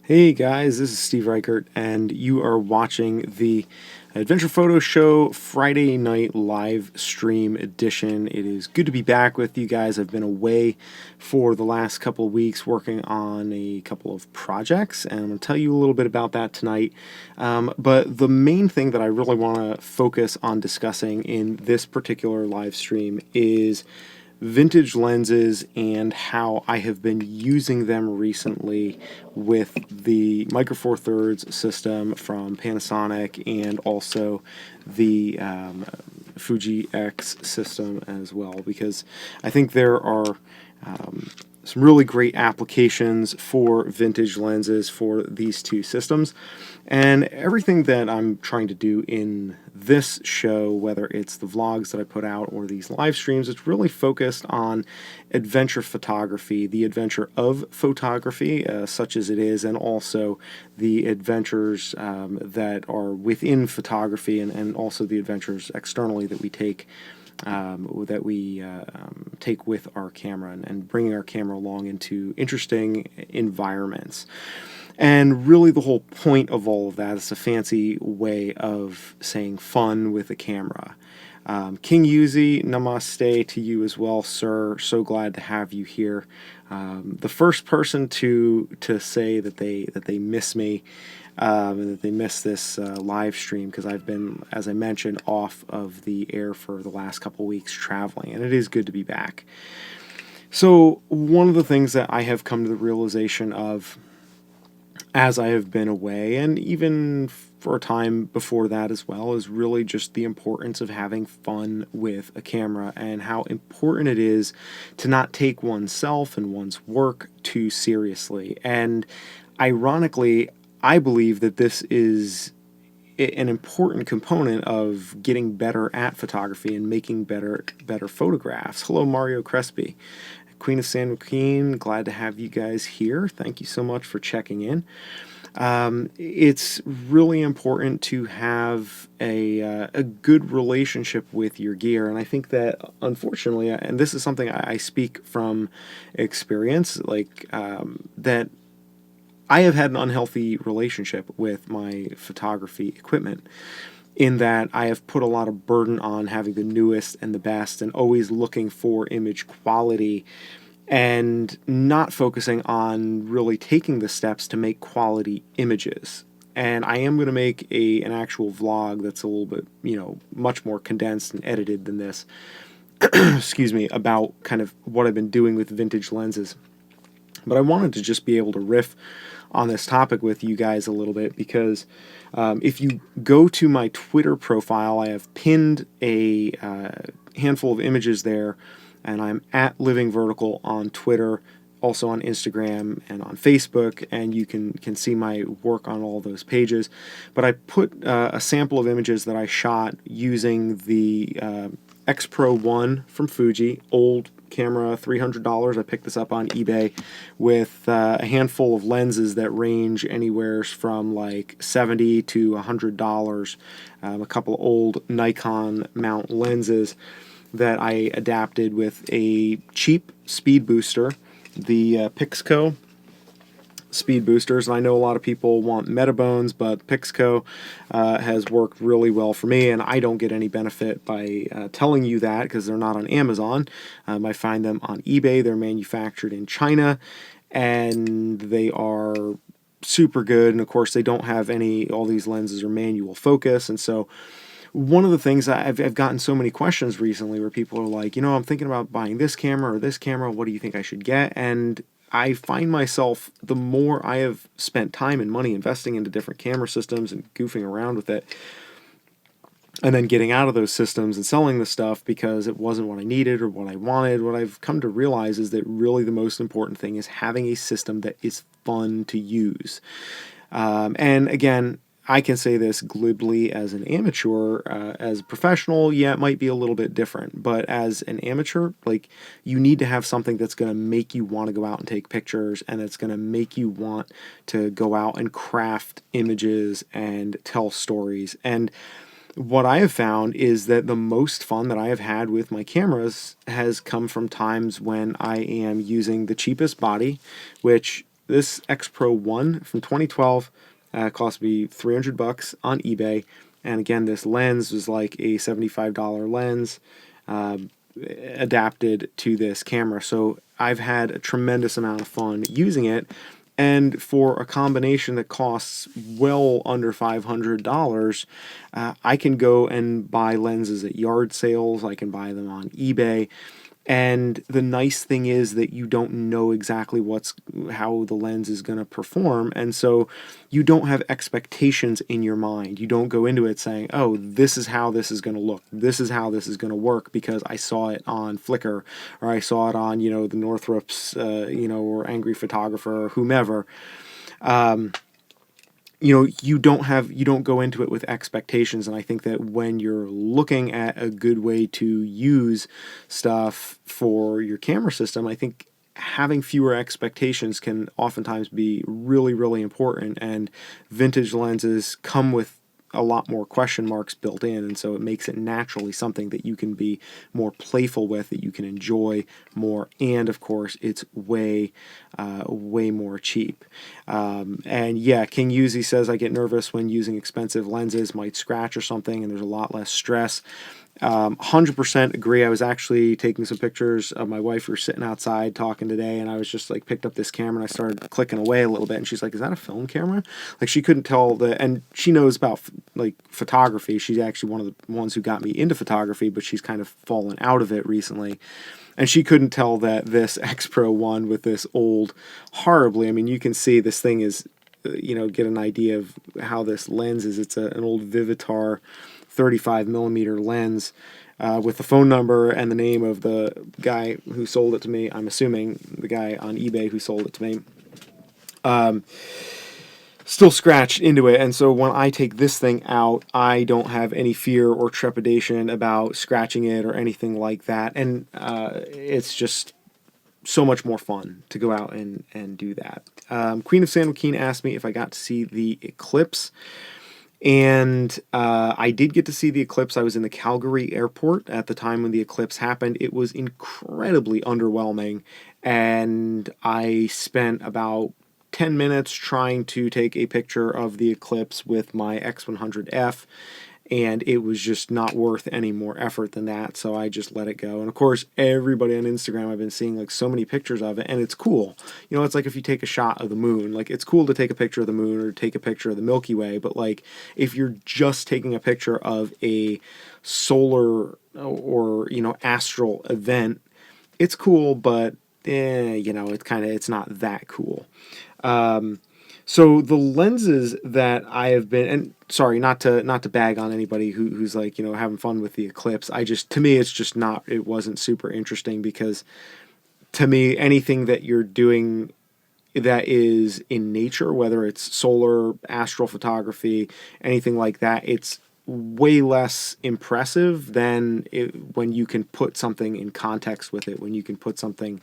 Hey guys, this is Steve Richert, and you are watching the Adventure Photo Show Friday night live stream edition. It is good to be back with you guys. I've been away for the last couple of weeks working on a couple of projects, and I'm going to tell you a little bit about that tonight. But the main thing that I really want to focus on discussing in this particular live stream is vintage lenses and how I have been using them recently with the Micro Four Thirds system from Panasonic and also the Fuji X system as well, because I think there are some really great applications for vintage lenses for these two systems. And everything that I'm trying to do in this show, whether it's the vlogs that I put out or these live streams, it's really focused on adventure photography, the adventure of photography, such as it is, and also the adventures that are within photography, and also the adventures externally that we take take with our camera, and bringing our camera along into interesting environments. And really the whole point of all of that is a fancy way of saying fun with a camera. King Yuzi, namaste to you as well, sir. So glad to have you here. The first person to say that they miss me, and that they miss this live stream, because I've been, as I mentioned, off of the air for the last couple weeks traveling, and it is good to be back. So one of the things that I have come to the realization of as I have been away, and even for a time before that as well, is really just the importance of having fun with a camera, and how important it is to not take oneself and one's work too seriously. And ironically, I believe that this is an important component of getting better at photography and making better photographs. Hello, Mario Crespi. Queen of San Joaquin, glad to have you guys here. Thank you so much for checking in. It's really important to have a good relationship with your gear, and I think that, unfortunately, and this is something I speak from experience, that I have had an unhealthy relationship with my photography equipment, in that I have put a lot of burden on having the newest and the best, and always looking for image quality, and not focusing on really taking the steps to make quality images. And I am going to make an actual vlog that's a little bit, much more condensed and edited than this, excuse me, about kind of what I've been doing with vintage lenses. But I wanted to just be able to riff on this topic with you guys a little bit, because if you go to my Twitter profile, I have pinned a handful of images there, and I'm at Living Vertical on Twitter, also on Instagram and on Facebook, and you can see my work on all those pages. But I put a sample of images that I shot using the X Pro 1 from Fuji, old camera, $300. I picked this up on eBay, with a handful of lenses that range anywhere from like $70 to $100. A couple of old Nikon mount lenses that I adapted with a cheap speed booster, the Pixco speed boosters. And I know a lot of people want Metabones, but Pixco has worked really well for me, and I don't get any benefit by telling you that, because they're not on Amazon. I find them on eBay. They're manufactured in China, and they are super good. And of course, they don't have all these lenses are manual focus. And so one of the things I've gotten so many questions recently, where people are like, I'm thinking about buying this camera or this camera. What do you think I should get? And I find myself, the more I have spent time and money investing into different camera systems and goofing around with it, and then getting out of those systems and selling the stuff because it wasn't what I needed or what I wanted, what I've come to realize is that really the most important thing is having a system that is fun to use. And again, I can say this glibly as an amateur. As a professional, yeah, it might be a little bit different, but as an amateur, you need to have something that's going to make you want to go out and take pictures, and it's going to make you want to go out and craft images and tell stories. And what I have found is that the most fun that I have had with my cameras has come from times when I am using the cheapest body, which this X Pro 1 from 2012 cost me $300 on eBay. And again, this lens was like a $75 lens adapted to this camera. So I've had a tremendous amount of fun using it. And for a combination that costs well under $500, I can go and buy lenses at yard sales. I can buy them on eBay. And the nice thing is that you don't know exactly how the lens is going to perform. And so you don't have expectations in your mind. You don't go into it saying, oh, this is how this is going to look. This is how this is going to work because I saw it on Flickr, or I saw it on, the Northrops, or Angry Photographer or whomever. You don't go into it with expectations. And I think that when you're looking at a good way to use stuff for your camera system, I think having fewer expectations can oftentimes be really, really important. And vintage lenses come with a lot more question marks built in, and so it makes it naturally something that you can be more playful with, that you can enjoy more, and of course it's way more cheap. And yeah, King Yuzi says, I get nervous when using expensive lenses, might scratch or something, and there's a lot less stress. 100% agree. I was actually taking some pictures of my wife. We were sitting outside talking today, and I was just like picked up this camera and I started clicking away a little bit, and she's like, is that a film camera? Like, she couldn't tell and she knows about like photography. She's actually one of the ones who got me into photography, but she's kind of fallen out of it recently. And she couldn't tell that this X Pro 1 with this old horribly, I mean, you can see this thing is, get an idea of how this lens is. It's an old Vivitar 35mm lens with the phone number and the name of the guy who sold it to me. I'm assuming the guy on eBay who sold it to me. Still scratched into it, and so when I take this thing out, I don't have any fear or trepidation about scratching it or anything like that, and it's just so much more fun to go out and do that. Queen of San Joaquin asked me if I got to see the Eclipse, and I did get to see the Eclipse. I was in the Calgary airport at the time when the Eclipse happened. It was incredibly underwhelming, and I spent about 10 minutes trying to take a picture of the Eclipse with my X100F, and it was just not worth any more effort than that, so I just let it go. And of course, everybody on Instagram, I've been seeing like so many pictures of it, and it's cool. It's like if you take a shot of the moon, like it's cool to take a picture of the moon or take a picture of the Milky Way, but like if you're just taking a picture of a solar or astral event, it's cool, but it's not that cool. So the lenses that I have been, and sorry, not to bag on anybody who's like, having fun with the Eclipse. To me, it's just not, it wasn't super interesting, because to me, anything that you're doing that is in nature, whether it's solar, astral photography, anything like that, it's way less impressive than when you can put something in context with it, when you can put something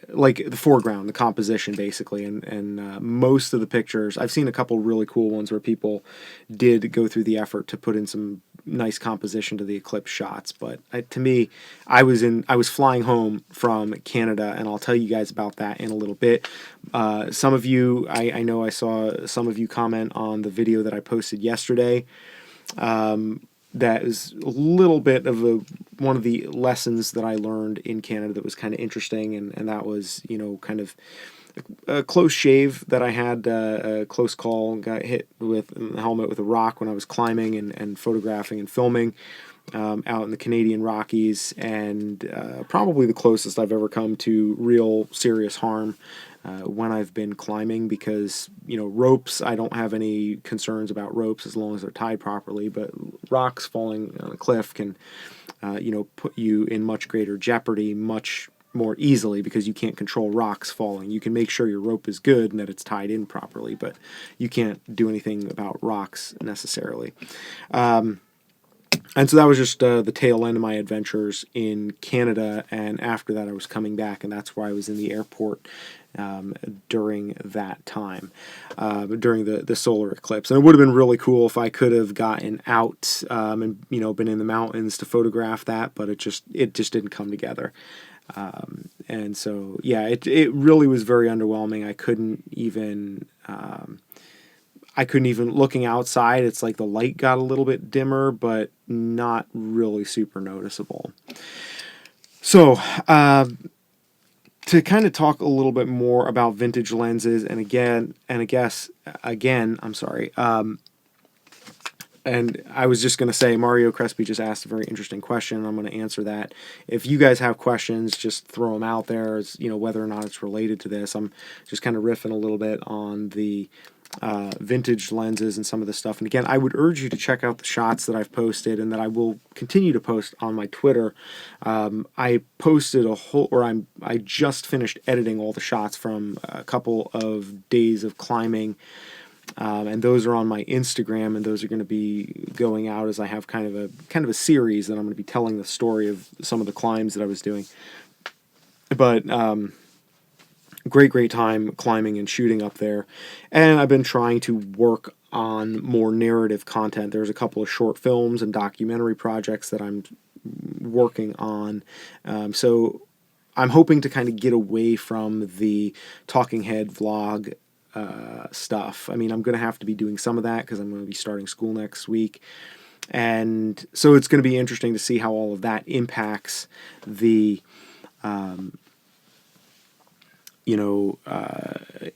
like the foreground, the composition, basically, and most of the pictures, I've seen a couple really cool ones where people did go through the effort to put in some nice composition to the Eclipse shots. But to me, I was flying home from Canada, and I'll tell you guys about that in a little bit. Some of you, I know I saw some of you comment on the video that I posted yesterday. That is a little bit of one of the lessons that I learned in Canada that was kind of interesting, and that was, kind of a close shave that I had, a close call, got hit with the helmet with a rock when I was climbing and photographing and filming out in the Canadian Rockies, and probably the closest I've ever come to real serious harm when I've been climbing, because ropes, I don't have any concerns about ropes as long as they're tied properly, but rocks falling on a cliff can put you in much greater jeopardy much more easily, because you can't control rocks falling. You can make sure your rope is good and that it's tied in properly, but you can't do anything about rocks necessarily. And so that was just the tail end of my adventures in Canada, and after that I was coming back, and that's why I was in the airport during that time, during the solar eclipse. And it would have been really cool if I could have gotten out and been in the mountains to photograph that, but it just didn't come together. And so, yeah, it really was very underwhelming. I couldn't even, looking outside, it's like the light got a little bit dimmer, but not really super noticeable. So, to kind of talk a little bit more about vintage lenses, I'm sorry. And I was just going to say, Mario Crespi just asked a very interesting question, and I'm going to answer that. If you guys have questions, just throw them out there, as, whether or not it's related to this. I'm just kind of riffing a little bit on the vintage lenses and some of the stuff. And again, I would urge you to check out the shots that I've posted and that I will continue to post on my Twitter. I posted I just finished editing all the shots from a couple of days of climbing. And those are on my Instagram, and those are going to be going out as I have kind of a series that I'm going to be telling the story of some of the climbs that I was doing. But great time climbing and shooting up there, and I've been trying to work on more narrative content. There's a couple of short films and documentary projects that I'm working on, so I'm hoping to kind of get away from the talking head vlog stuff. I mean, I'm going to have to be doing some of that because I'm going to be starting school next week. And so it's going to be interesting to see how all of that impacts the,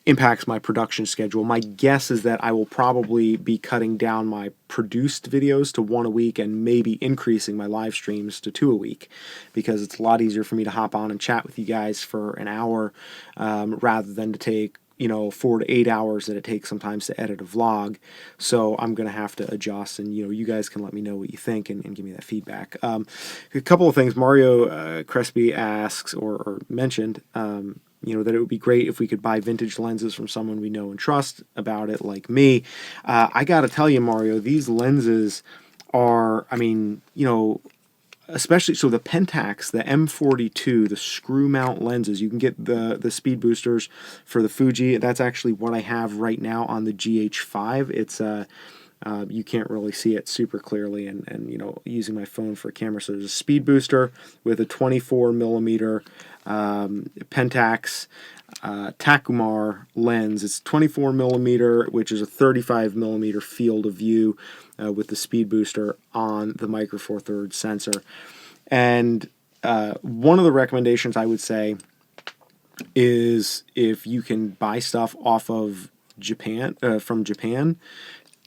impacts my production schedule. My guess is that I will probably be cutting down my produced videos to 1 a week and maybe increasing my live streams to 2 a week, because it's a lot easier for me to hop on and chat with you guys for an hour rather than to take 4 to 8 hours that it takes sometimes to edit a vlog. So I'm going to have to adjust, and you guys can let me know what you think and give me that feedback. A couple of things Mario Crespi asks or mentioned, that it would be great if we could buy vintage lenses from someone we know and trust about it, like me. I got to tell you, Mario, these lenses are, especially, so the Pentax, the M42, the screw mount lenses, you can get the speed boosters for the Fuji. That's actually what I have right now on the GH5. It's you can't really see it super clearly, and using my phone for a camera. So there's a speed booster with a 24 millimeter Pentax Takumar lens. It's 24 millimeter, which is a 35 millimeter field of view with the speed booster on the Micro Four Thirds sensor. And one of the recommendations I would say is, if you can buy stuff off of Japan, from Japan.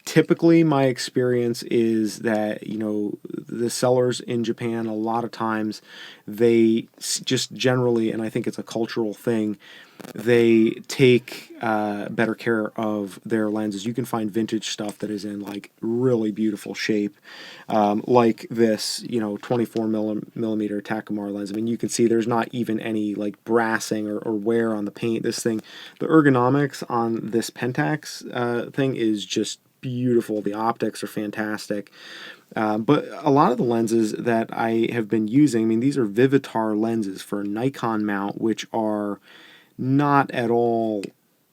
Typically, my experience is that, the sellers in Japan, a lot of times, they just generally, and I think it's a cultural thing, they take better care of their lenses. You can find vintage stuff that is in like really beautiful shape, like this, 24 millimeter Takumar lens. I mean, you can see there's not even any like brassing or wear on the paint. This thing, the ergonomics on this Pentax thing is just beautiful. The optics are fantastic. But a lot of the lenses that I have been using, these are Vivitar lenses for a Nikon mount, which are not at all,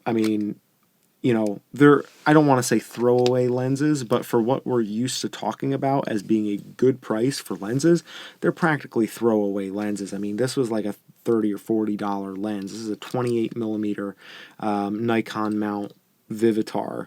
they're, I don't want to say throwaway lenses, but for what we're used to talking about as being a good price for lenses, they're practically throwaway lenses. This was like a $30 or $40 lens. This is a 28 millimeter Nikon mount Vivitar.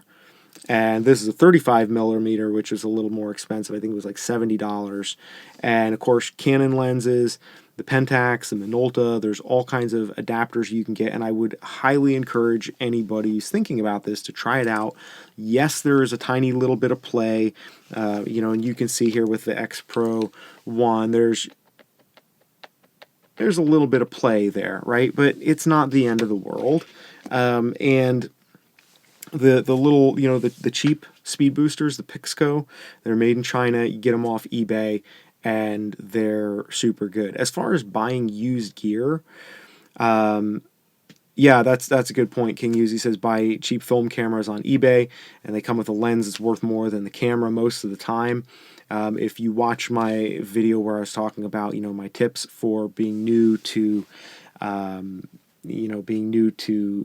And this is a 35 millimeter, which is a little more expensive. I think it was like $70. And of course, Canon lenses, the Pentax, the Minolta, there's all kinds of adapters you can get. And I would highly encourage anybody who's thinking about this to try it out. Yes, there is a tiny little bit of play, and you can see here with the X Pro 1, there's a little bit of play there, right? But it's not the end of the world. And the little, the cheap speed boosters, the Pixco, they're made in China. You get them off eBay, and they're super good. As far as buying used gear, yeah, that's a good point. King Uzi says buy cheap film cameras on eBay, and they come with a lens that's worth more than the camera most of the time. If you watch my video where I was talking about, my tips for being new to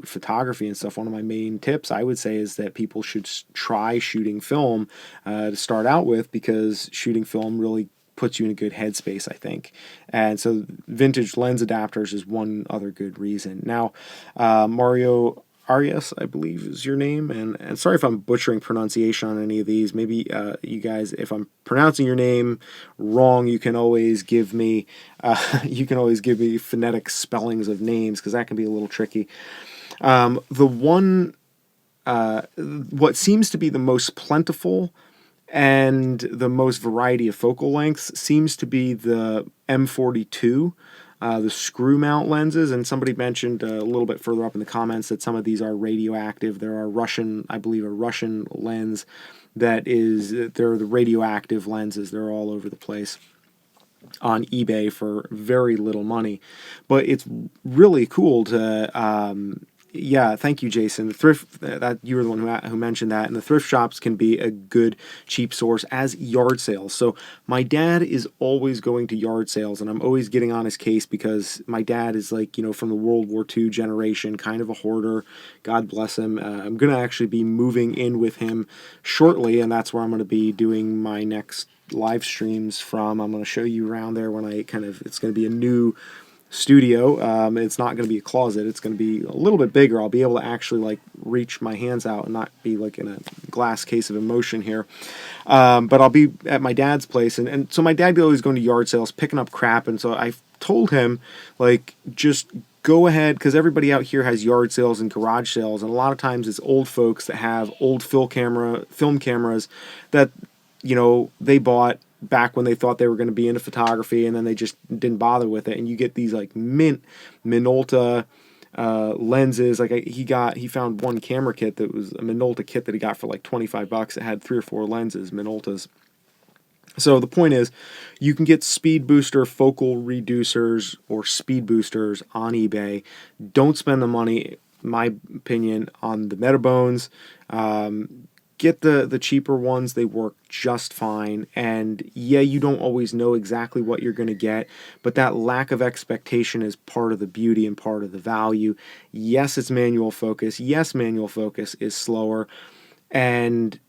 photography and stuff, one of my main tips I would say is that people should try shooting film to start out with, because shooting film really puts you in a good headspace, I think. And so vintage lens adapters is one other good reason. Now, Mario Arias, I believe is your name, and sorry if I'm butchering pronunciation on any of these. Maybe you guys, if I'm pronouncing your name wrong, you can always give me phonetic spellings of names, because that can be a little tricky. What seems to be the most plentiful and the most variety of focal lengths seems to be the M42. The screw mount lenses, and somebody mentioned a little bit further up in the comments that some of these are radioactive. There are I believe a Russian lens they're the radioactive lenses. They're all over the place on eBay for very little money, but it's really cool to yeah, thank you, Jason. The thrift, that you were the one who mentioned that, and the thrift shops can be a good cheap source as yard sales. So my dad is always going to yard sales, and I'm always getting on his case because my dad is like, from the World War II generation, kind of a hoarder. God bless him. I'm going to actually be moving in with him shortly, and that's where I'm going to be doing my next live streams from. I'm going to show you around there when it's going to be a new studio. It's not going to be a closet. It's going to be a little bit bigger. I'll be able to actually like reach my hands out and not be like in a glass case of emotion here. But I'll be at my dad's place, and so my dad always going to yard sales, picking up crap, and so I told him, like, just go ahead, because everybody out here has yard sales and garage sales, and a lot of times it's old folks that have old film cameras that they bought back when they thought they were going to be into photography, and then they just didn't bother with it, and you get these like Minolta lenses. Like he found one camera kit that was a Minolta kit that he got for like $25. It had 3 or 4 lenses, Minoltas. So the point is, you can get speed booster focal reducers or speed boosters on eBay. Don't spend the money, in my opinion, on the Metabones. Get the cheaper ones. They work just fine. And yeah, you don't always know exactly what you're going to get, but that lack of expectation is part of the beauty and part of the value. Yes, it's manual focus. Yes, manual focus is slower. And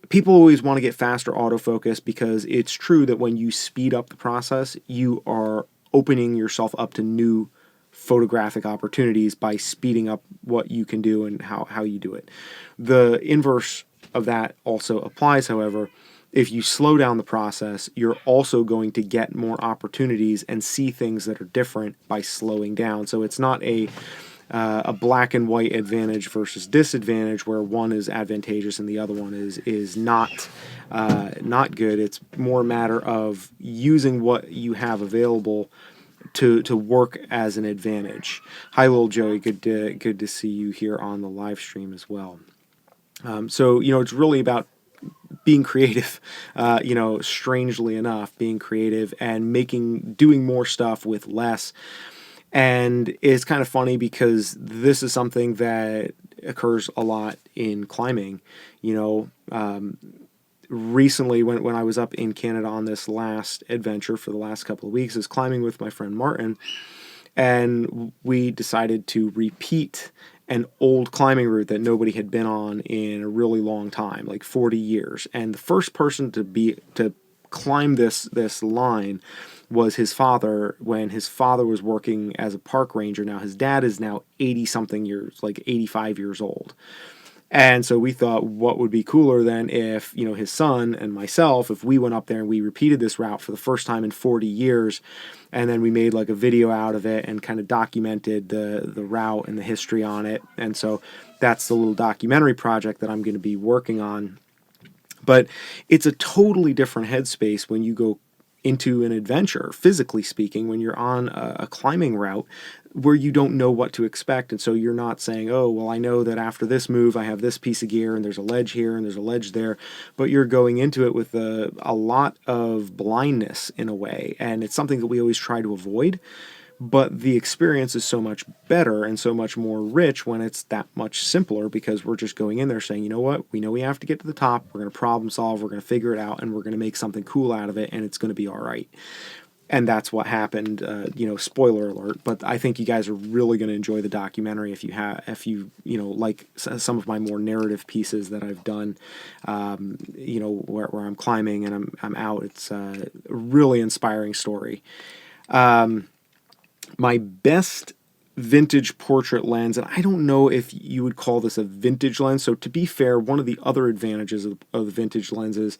people always want to get faster autofocus, because it's true that when you speed up the process, you are opening yourself up to new photographic opportunities by speeding up what you can do and how you do it. The inverse of that also applies, however. If you slow down the process, you're also going to get more opportunities and see things that are different by slowing down. So it's not a black and white advantage versus disadvantage where one is advantageous and the other one is not good. It's more a matter of using what you have available to work as an advantage. Hi, little Joey. Good to see you here on the live stream as well. So it's really about being creative. Strangely enough, being creative and doing more stuff with less. And it's kind of funny because this is something that occurs a lot in climbing. Recently, when I was up in Canada on this last adventure for the last couple of weeks, I was climbing with my friend Martin, and we decided to repeat an old climbing route that nobody had been on in a really long time, like 40 years. And the first person to climb this line was his father, when his father was working as a park ranger. Now his dad is now 80-something years, like 85 years old. And so we thought, what would be cooler than if, his son and myself, if we went up there and we repeated this route for the first time in 40 years, and then we made like a video out of it and kind of documented the route and the history on it. And so that's the little documentary project that I'm going to be working on. But it's a totally different headspace when you go into an adventure, physically speaking, when you're on a climbing route where you don't know what to expect. And so you're not saying, oh, well, I know that after this move, I have this piece of gear and there's a ledge here and there's a ledge there. But you're going into it with a lot of blindness in a way. And it's something that we always try to avoid. But the experience is so much better and so much more rich when it's that much simpler, because we're just going in there saying, you know what, we know we have to get to the top, we're going to problem solve, we're going to figure it out, and we're going to make something cool out of it, and it's going to be all right. and that's what happened. You know, spoiler alert. But I think you guys are really going to enjoy the documentary if you like some of my more narrative pieces that I've done. You know, where I'm climbing and I'm out. It's a really inspiring story. My best vintage portrait lens, and I don't know if you would call this a vintage lens. So to be fair, one of the other advantages of the vintage lenses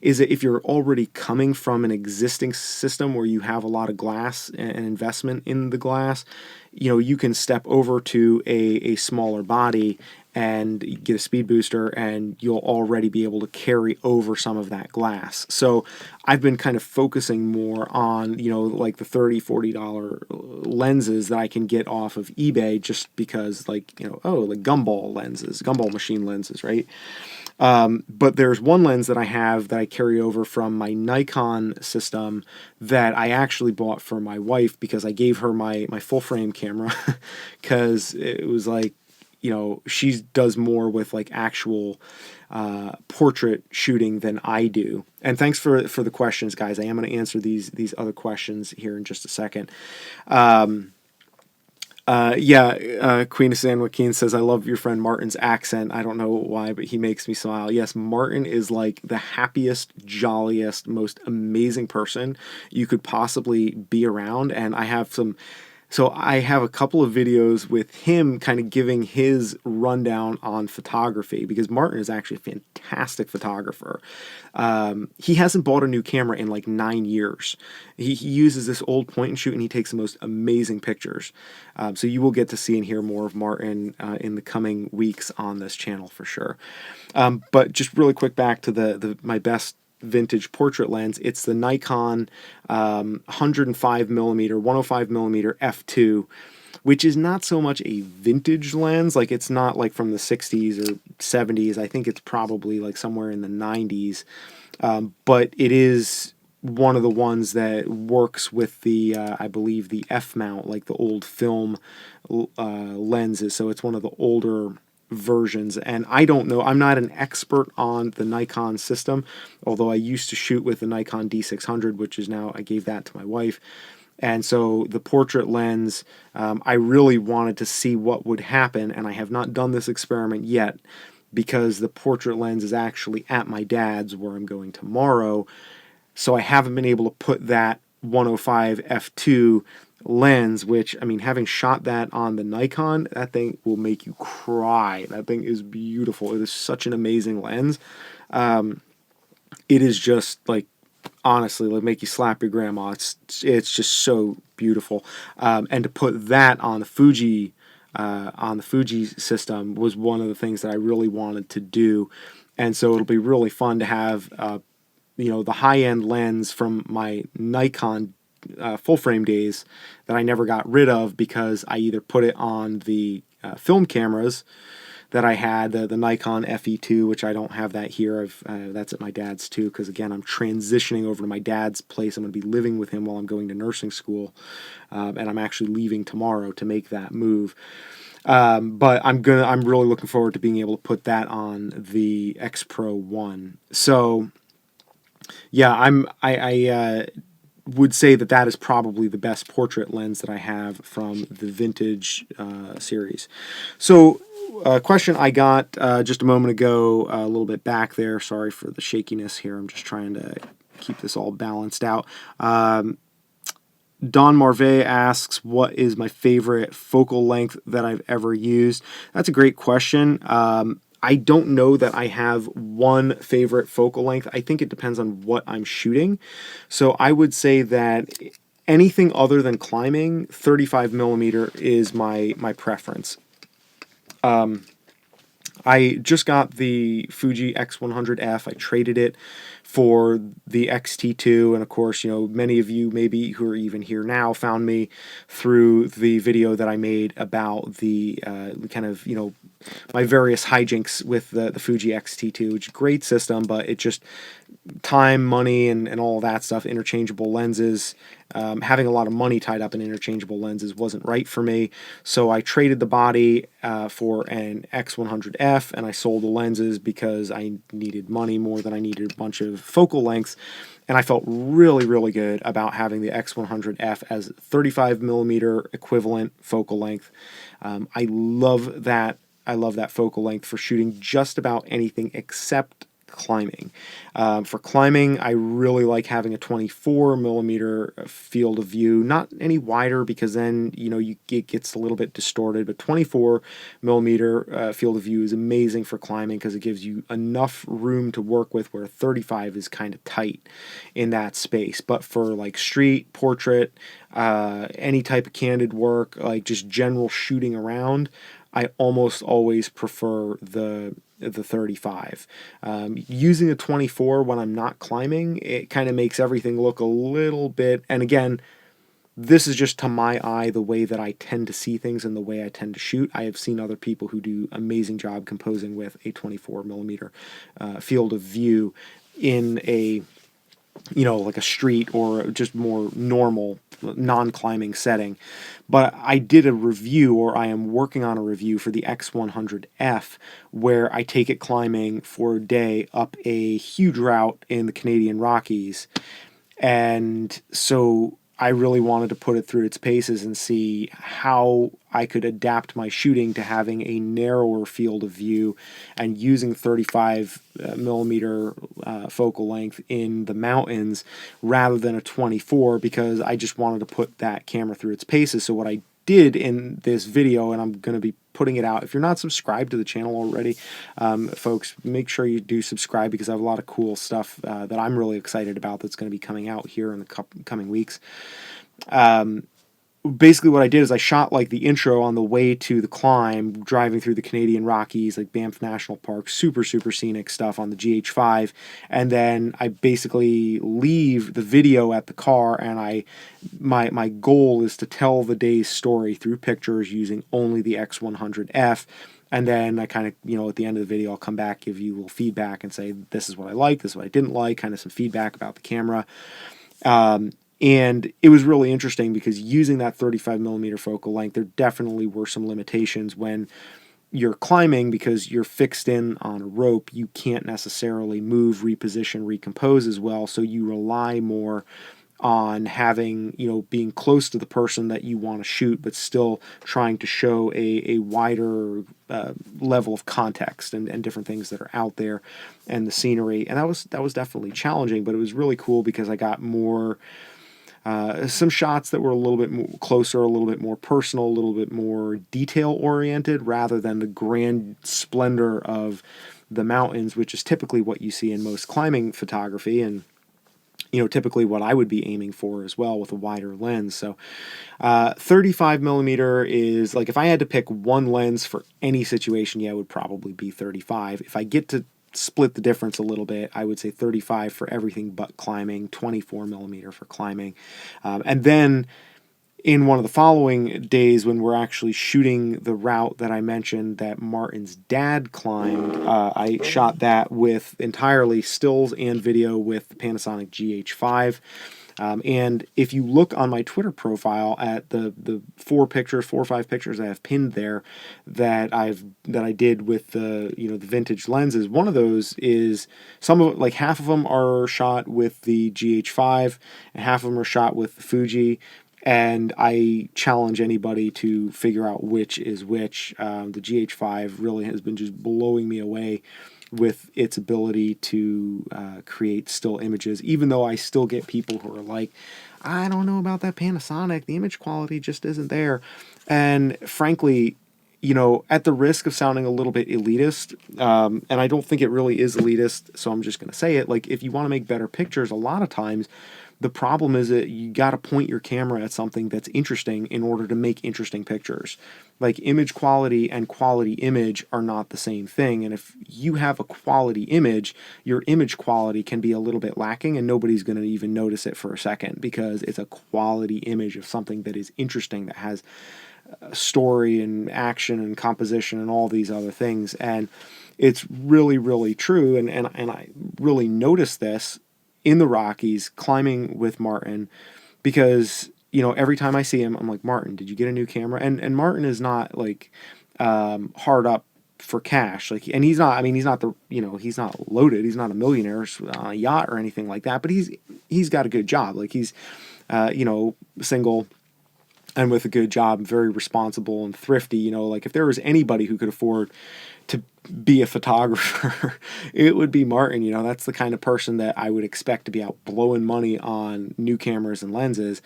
is that if you're already coming from an existing system where you have a lot of glass and investment in the glass, you know, you can step over to a smaller body and get a speed booster, and you'll already be able to carry over some of that glass. So I've been kind of focusing more on, you know, like the $30-$40 lenses that I can get off of eBay, just because, like, you know, oh, like gumball lenses, gumball machine lenses, right? But there's one lens that I have that I carry over from my Nikon system that I actually bought for my wife, because I gave her my full frame camera because it was like, you know, she does more with like actual portrait shooting than I do. And thanks for the questions, guys. I am going to answer these other questions here in just a second. Queen of San Joaquin says, I love your friend Martin's accent. I don't know why, but he makes me smile. Yes, Martin is like the happiest, jolliest, most amazing person you could possibly be around. And I have a couple of videos with him kind of giving his rundown on photography, because Martin is actually a fantastic photographer. He hasn't bought a new camera in like 9 years. He uses this old point and shoot, and he takes the most amazing pictures. So you will get to see and hear more of Martin in the coming weeks on this channel for sure. But just really quick, back to my best vintage portrait lens. It's the Nikon 105mm, 105mm f2, which is not so much a vintage lens. Like, it's not like from the 60s or 70s. I think it's probably like somewhere in the 90s. But it is one of the ones that works with the, I believe, the F mount, like the old film lenses. So it's one of the older versions, and I don't know, I'm not an expert on the Nikon system, although I used to shoot with the Nikon D600, which is now, I gave that to my wife. And so the portrait lens, I really wanted to see what would happen, and I have not done this experiment yet, because the portrait lens is actually at my dad's, where I'm going tomorrow, so I haven't been able to put that 105 f2 lens, which, I mean, having shot that on the Nikon, that thing will make you cry. That thing is beautiful. It is such an amazing lens. It is just like, honestly, like, make you slap your grandma. It's just so beautiful. And to put that on the Fuji system was one of the things that I really wanted to do. And so it'll be really fun to have you know, the high-end lens from my Nikon full frame days that I never got rid of, because I either put it on the film cameras that I had, the Nikon FE2, which I don't have that here. That's at my dad's too, because again, I'm transitioning over to my dad's place. I'm going to be living with him while I'm going to nursing school, and I'm actually leaving tomorrow to make that move. But I'm really looking forward to being able to put that on the X Pro 1. So yeah, I would say that is probably the best portrait lens that I have from the vintage series. So a question I got just a moment ago, a little bit back there. Sorry for the shakiness here. I'm just trying to keep this all balanced out. Don Marve asks, what is my favorite focal length that I've ever used? That's a great question. I don't know that I have one favorite focal length. I think it depends on what I'm shooting. So I would say that anything other than climbing, 35mm is my preference. I just got the Fuji X100F. I traded it for the XT2, and of course, you know, many of you maybe who are even here now found me through the video that I made about the kind of, you know, my various hijinks with the Fuji XT2, which is a great system, but it just, time, money, and all that stuff, interchangeable lenses, having a lot of money tied up in interchangeable lenses wasn't right for me. So I traded the body for an X100F, and I sold the lenses because I needed money more than I needed a bunch of focal lengths. And I felt really, really good about having the X100F as 35 millimeter equivalent focal length. I love that. I love that focal length for shooting just about anything except climbing. For climbing, I really like having a 24 millimeter field of view, not any wider because then it gets a little bit distorted, but 24 millimeter field of view is amazing for climbing because it gives you enough room to work with, where 35 is kind of tight in that space. But for like street, portrait, any type of candid work, like just general shooting around, I almost always prefer the 35. Using a 24 when I'm not climbing, it kind of makes everything look a little bit, and again, this is just to my eye the way that I tend to see things and the way I tend to shoot. I have seen other people who do amazing job composing with a 24 millimeter field of view in a like a street or just more normal non-climbing setting. But I did a review, or I am working on a review for the X100F, where I take it climbing for a day up a huge route in the Canadian Rockies. And so I really wanted to put it through its paces and see how I could adapt my shooting to having a narrower field of view and using 35 millimeter focal length in the mountains rather than a 24, because I just wanted to put that camera through its paces. So what I did in this video, and I'm going to be putting it out. If you're not subscribed to the channel already, folks, make sure you do subscribe, because I have a lot of cool stuff that I'm really excited about that's going to be coming out here in the coming weeks. Basically what I did is I shot like the intro on the way to the climb, driving through the Canadian Rockies, like Banff National Park, super scenic stuff on the GH5, and then I basically leave the video at the car, and my goal is to tell the day's story through pictures using only the X100F. And then I kind of, at the end of the video, I'll come back, give you a little feedback and say, this is what I like, this is what I didn't like, kind of some feedback about the camera. And it was really interesting because using that 35 millimeter focal length, there definitely were some limitations when you're climbing, because you're fixed in on a rope. You can't necessarily move, reposition, recompose as well. So you rely more on having, being close to the person that you want to shoot, but still trying to show a wider level of context and different things that are out there and the scenery. And that was definitely challenging, but it was really cool because I got more some shots that were a little bit more closer, a little bit more personal, a little bit more detail-oriented, rather than the grand splendor of the mountains, which is typically what you see in most climbing photography, and typically what I would be aiming for as well with a wider lens. So 35 millimeter is, like, if I had to pick one lens for any situation, it would probably be 35. If I get to split the difference a little bit, I would say 35 for everything but climbing, 24 millimeter for climbing. And then in one of the following days, when we're actually shooting the route that I mentioned that Martin's dad climbed, I shot that with entirely stills and video with the Panasonic GH5. And if you look on my Twitter profile at the 4 or 5 pictures I have pinned there that I did with the the vintage lenses, one of those is like half of them are shot with the GH5 and half of them are shot with the Fuji. And I challenge anybody to figure out which is which. The GH5 really has been just blowing me away with its ability to create still images, even though I still get people who are like, I don't know about that Panasonic, the image quality just isn't there. And frankly, at the risk of sounding a little bit elitist, and I don't think it really is elitist, so I'm just going to say it, like, if you want to make better pictures, a lot of times the problem is that you got to point your camera at something that's interesting in order to make interesting pictures. Like, image quality and quality image are not the same thing. And if you have a quality image, your image quality can be a little bit lacking and nobody's going to even notice it for a second, because it's a quality image of something that is interesting, that has story and action and composition and all these other things. And it's really true. And I really noticed this in the Rockies climbing with Martin, because every time I see him, I'm like, Martin, did you get a new camera? And Martin is not like hard up for cash. Like, and he's not, I mean, he's not the, you know, he's not loaded, he's not a millionaire on a yacht or anything like that, but he's got a good job. Like, he's, you know, single and with a good job, very responsible and thrifty. You know, like if there was anybody who could afford to be a photographer, it would be Martin. You know, that's the kind of person that I would expect to be out blowing money on new cameras and lenses.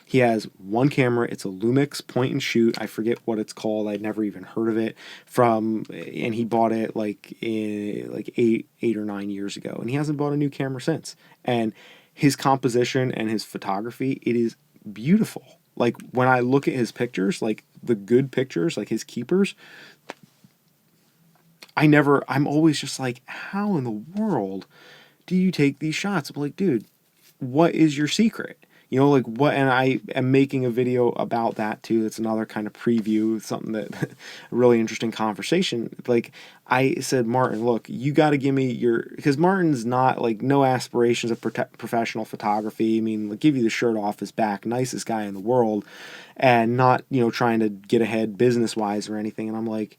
He has one camera. It's a Lumix point and shoot. I forget what it's called. I'd never even heard of it and he bought it like eight or 9 years ago, and he hasn't bought a new camera since. And his composition and his photography, it is beautiful. Like when I look at his pictures, like the good pictures, like his keepers, I'm always just like, how in the world do you take these shots? I'm like, dude, what is your secret? You know, like what, and I am making a video about that too. That's another kind of preview, something that a really interesting conversation. Like I said, Martin, look, you got to give me because Martin's not like no aspirations of professional photography. I mean, like give you the shirt off his back, nicest guy in the world, and not, you know, trying to get ahead business wise or anything. And I'm like,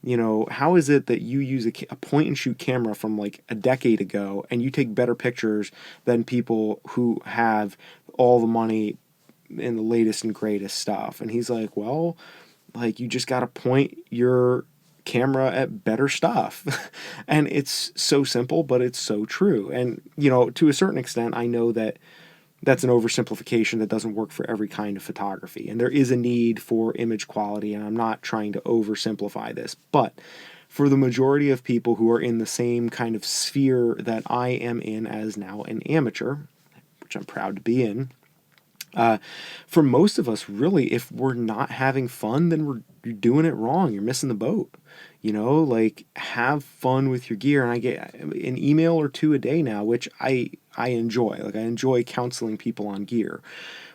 you know, how is it that you use a point and shoot camera from like a decade ago and you take better pictures than people who have all the money in the latest and greatest stuff? And he's like, well, like you just got to point your camera at better stuff. And it's so simple, but it's so true. And, you know, to a certain extent, I know that that's an oversimplification that doesn't work for every kind of photography. And there is a need for image quality, and I'm not trying to oversimplify this. But for the majority of people who are in the same kind of sphere that I am in as now an amateur, which I'm proud to be in, for most of us, really, if we're not having fun, then you're doing it wrong. You're missing the boat. You know, like have fun with your gear. And I get an email or two a day now, which I enjoy. Like I enjoy counseling people on gear.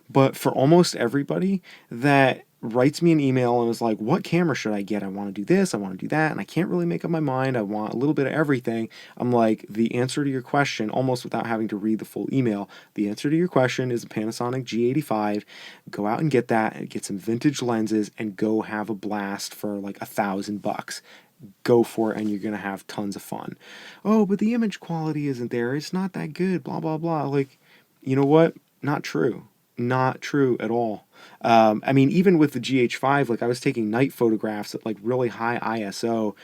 But for almost everybody that writes me an email and is like, what camera should I get? I want to do this, I want to do that, and I can't really make up my mind. I want a little bit of everything. I'm like, the answer to your question, almost without having to read the full email, the answer to your question is a Panasonic G85. Go out and get that, and get some vintage lenses, and go have a blast for like $1,000. Go for it, and you're going to have tons of fun. Oh, but the image quality isn't there. It's not that good, blah, blah, blah. Like, you know what? Not true. Not true at all. I mean, even with the GH5, like I was taking night photographs at like really high ISO.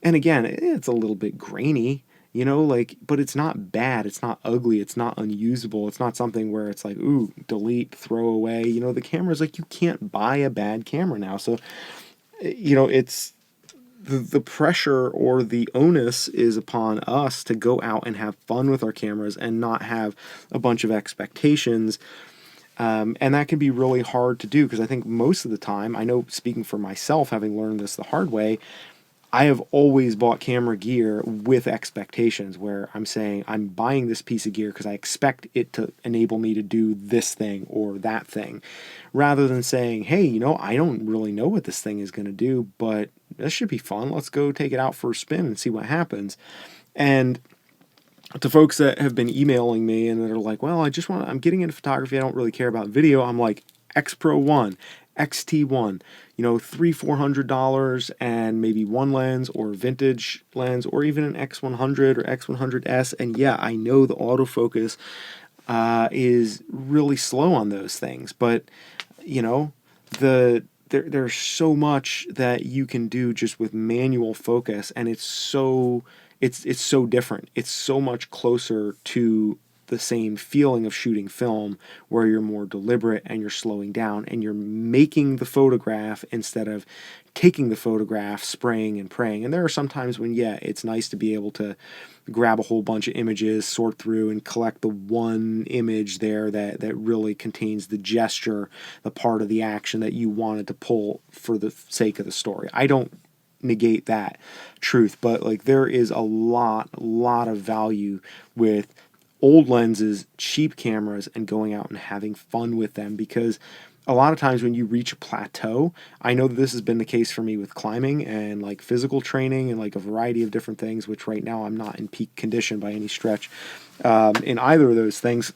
And again, it's a little bit grainy, you know, like, but it's not bad. It's not ugly. It's not unusable. It's not something where it's like, ooh, delete, throw away. You know, the camera's like, you can't buy a bad camera now. So, you know, it's the pressure or the onus is upon us to go out and have fun with our cameras and not have a bunch of expectations. And that can be really hard to do because I think most of the time, I know speaking for myself, having learned this the hard way, I have always bought camera gear with expectations where I'm saying I'm buying this piece of gear because I expect it to enable me to do this thing or that thing, rather than saying, hey, you know, I don't really know what this thing is going to do, but this should be fun. Let's go take it out for a spin and see what happens. And to folks that have been emailing me and that are like, well, I'm getting into photography. I don't really care about video. I'm like, X Pro 1, XT1, you know, $300-$400 and maybe one lens or vintage lens or even an X100 or X100S. And yeah, I know the autofocus is really slow on those things, but you know, there's so much that you can do just with manual focus, and it's so different. It's so much closer to the same feeling of shooting film where you're more deliberate and you're slowing down and you're making the photograph instead of taking the photograph, spraying and praying. And there are some times when, yeah, it's nice to be able to grab a whole bunch of images, sort through and collect the one image there that really contains the gesture, the part of the action that you wanted to pull for the sake of the story. I don't negate that truth, but like there is a lot of value with old lenses, cheap cameras, and going out and having fun with them, because a lot of times when you reach a plateau, I know that this has been the case for me with climbing and like physical training and like a variety of different things, which right now I'm not in peak condition by any stretch in either of those things.